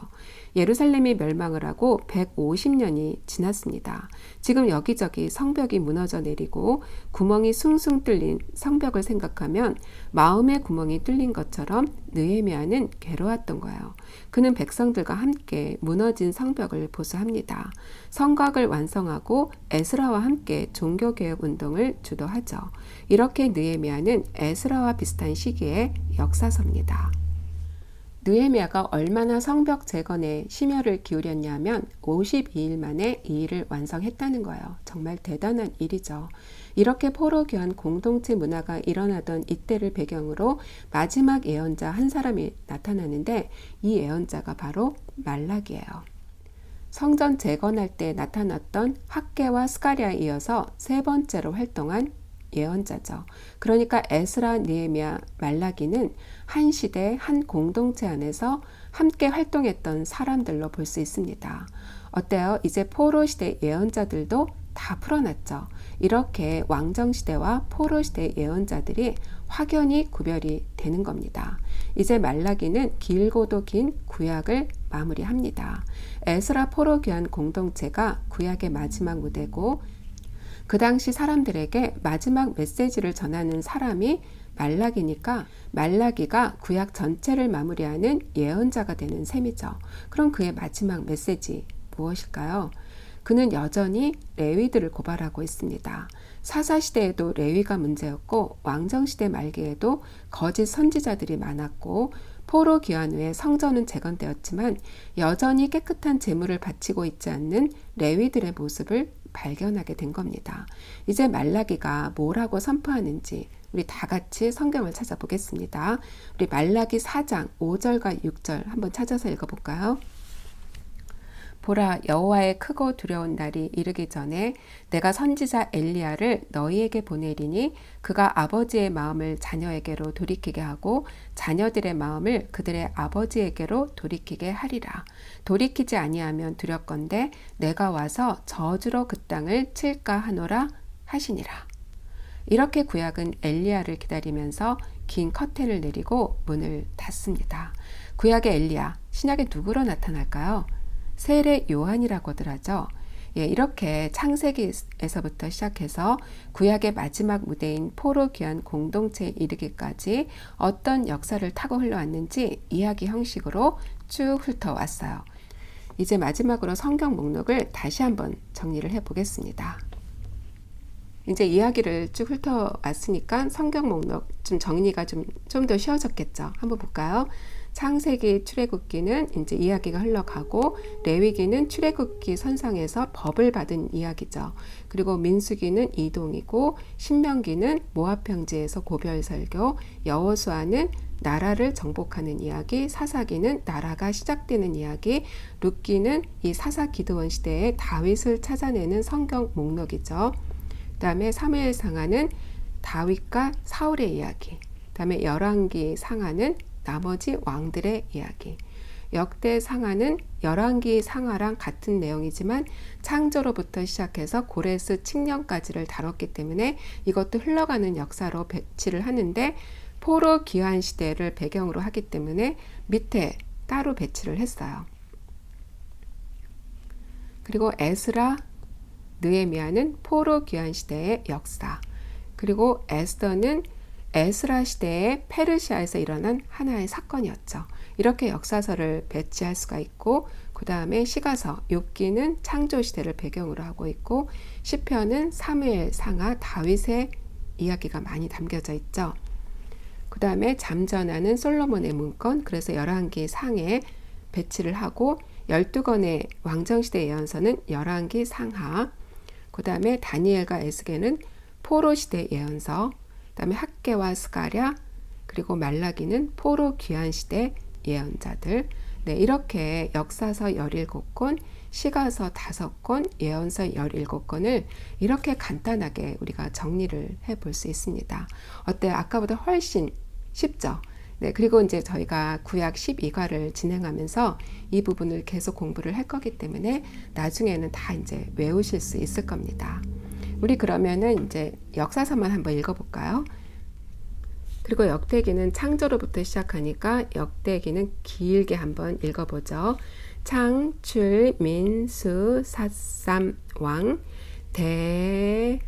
예루살렘이 멸망을 하고 150년이 지났습니다. 지금 여기저기 성벽이 무너져 내리고 구멍이 숭숭 뚫린 성벽을 생각하면 마음의 구멍이 뚫린 것처럼 느헤미야는 괴로웠던 거예요. 그는 백성들과 함께 무너진 성벽을 보수합니다. 성곽을 완성하고 에스라와 함께 종교개혁 운동을 주도하죠. 이렇게 느헤미야는 에스라와 비슷한 시기에 역사섭니다. 느헤미야가 얼마나 성벽 재건에 심혈을 기울였냐면 52일 만에 이 일을 완성했다는 거예요. 정말 대단한 일이죠. 이렇게 포로 귀환 공동체 문화가 일어나던 이때를 배경으로 마지막 예언자 한 사람이 나타나는데 이 예언자가 바로 말라기예요. 성전 재건할 때 나타났던 학개와 스가랴에 이어서 세 번째로 활동한 예언자죠. 그러니까 에스라, 느헤미야, 말라기는 한 시대 한 공동체 안에서 함께 활동했던 사람들로 볼 수 있습니다. 어때요? 이제 포로 시대 예언자들도 다 풀어놨죠. 이렇게 왕정시대와 포로시대 예언자들이 확연히 구별이 되는 겁니다. 이제 말라기는 길고도 긴 구약을 마무리합니다. 에스라 포로 귀환 공동체가 구약의 마지막 무대고 그 당시 사람들에게 마지막 메시지를 전하는 사람이 말라기니까 말라기가 구약 전체를 마무리하는 예언자가 되는 셈이죠. 그럼 그의 마지막 메시지 무엇일까요? 그는 여전히 레위들을 고발하고 있습니다. 사사시대에도 레위가 문제였고 왕정시대 말기에도 거짓 선지자들이 많았고 포로 귀환 후에 성전은 재건되었지만 여전히 깨끗한 제물을 바치고 있지 않는 레위들의 모습을 발견하게 된 겁니다. 이제 말라기가 뭐라고 선포하는지 우리 다 같이 성경을 찾아보겠습니다. 우리 말라기 4장 5절과 6절 한번 찾아서 읽어볼까요? 보라, 여호와의 크고 두려운 날이 이르기 전에 내가 선지자 엘리야를 너희에게 보내리니 그가 아버지의 마음을 자녀에게로 돌이키게 하고 자녀들의 마음을 그들의 아버지에게로 돌이키게 하리라. 돌이키지 아니하면 두렵건대 내가 와서 저주로 그 땅을 칠까 하노라 하시니라. 이렇게 구약은 엘리야를 기다리면서 긴 커튼을 내리고 문을 닫습니다. 구약의 엘리야, 신약에 누구로 나타날까요? 세례 요한이라고들 하죠. 이렇게 창세기에서부터 시작해서 구약의 마지막 무대인 포로 귀환 공동체에 이르기까지 어떤 역사를 타고 흘러왔는지 이야기 형식으로 쭉 훑어왔어요. 이제 마지막으로 성경 목록을 다시 한번 정리를 해보겠습니다. 이제 이야기를 쭉 훑어왔으니까 성경 목록 좀 정리가 좀 더 쉬워졌겠죠. 한번 볼까요? 창세기 출애굽기는 이제 이야기가 흘러가고 레위기는 출애굽기 선상에서 법을 받은 이야기죠. 그리고 민수기는 이동이고 신명기는 모압 평지에서 고별 설교, 여호수아는 나라를 정복하는 이야기, 사사기는 나라가 시작되는 이야기, 룻기는 이 사사 기드온 시대에 다윗을 찾아내는 성경 목록이죠. 그 다음에 사무엘 상하는 다윗과 사울의 이야기, 그 다음에 열왕기 상하는 나머지 왕들의 이야기. 역대 상하는 열왕기 상하랑 같은 내용이지만 창조로부터 시작해서 고레스 칙령까지를 다뤘기 때문에 이것도 흘러가는 역사로 배치를 하는데 포로 귀환 시대를 배경으로 하기 때문에 밑에 따로 배치를 했어요. 그리고 에스라, 느헤미야는 포로 귀환 시대의 역사, 그리고 에스더는 에스라 시대의 페르시아에서 일어난 하나의 사건이었죠. 이렇게 역사서를 배치할 수가 있고, 그 다음에 시가서, 욥기는 창조 시대를 배경으로 하고 있고, 시편은 사무엘 상하 다윗의 이야기가 많이 담겨져 있죠. 그 다음에 잠전하는 솔로몬의 문건, 그래서 열왕기 상에 배치를 하고, 12권의 왕정시대 예언서는 열왕기 상하, 그 다음에 다니엘과 에스겔은 포로 시대 예언서, 그 다음에 학개와 스가랴, 그리고 말라기는 포로 귀환 시대 예언자들. 네, 이렇게 역사서 17권, 시가서 5권, 예언서 17권을 이렇게 간단하게 우리가 정리를 해볼 수 있습니다. 어때요? 아까보다 훨씬 쉽죠? 네, 그리고 이제 저희가 구약 12과를 진행하면서 이 부분을 계속 공부를 할 거기 때문에 나중에는 다 이제 외우실 수 있을 겁니다. 우리 그러면은 이제 역사서만 한번 읽어볼까요? 그리고 역대기는 창조로부터 시작하니까 역대기는 길게 한번 읽어보죠. 창출, 민수, 삿삼, 왕, 데라드.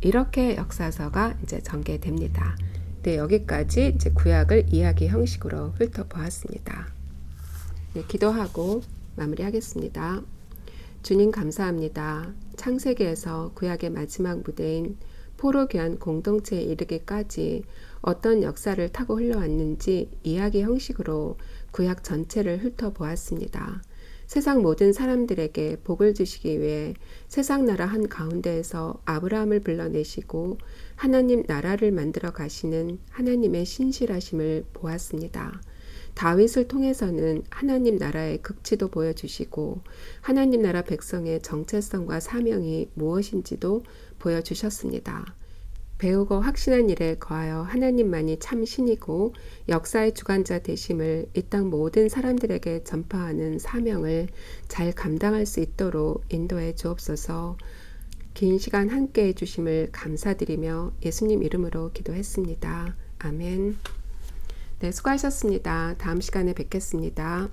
이렇게 역사서가 이제 전개됩니다. 네, 여기까지 이제 구약을 이야기 형식으로 훑어보았습니다. 네, 기도하고 마무리하겠습니다. 주님 감사합니다. 창세기에서 구약의 마지막 무대인 포로 귀환 공동체에 이르기까지 어떤 역사를 타고 흘러왔는지 이야기 형식으로 구약 전체를 훑어보았습니다. 세상 모든 사람들에게 복을 주시기 위해 세상 나라 한 가운데에서 아브라함을 불러내시고 하나님 나라를 만들어 가시는 하나님의 신실하심을 보았습니다. 다윗을 통해서는 하나님 나라의 극치도 보여주시고 하나님 나라 백성의 정체성과 사명이 무엇인지도 보여주셨습니다. 배우고 확신한 일에 거하여 하나님만이 참 신이고 역사의 주관자 되심을 이 땅 모든 사람들에게 전파하는 사명을 잘 감당할 수 있도록 인도해 주옵소서. 긴 시간 함께 해주심을 감사드리며 예수님 이름으로 기도했습니다. 아멘. 네, 수고하셨습니다. 다음 시간에 뵙겠습니다.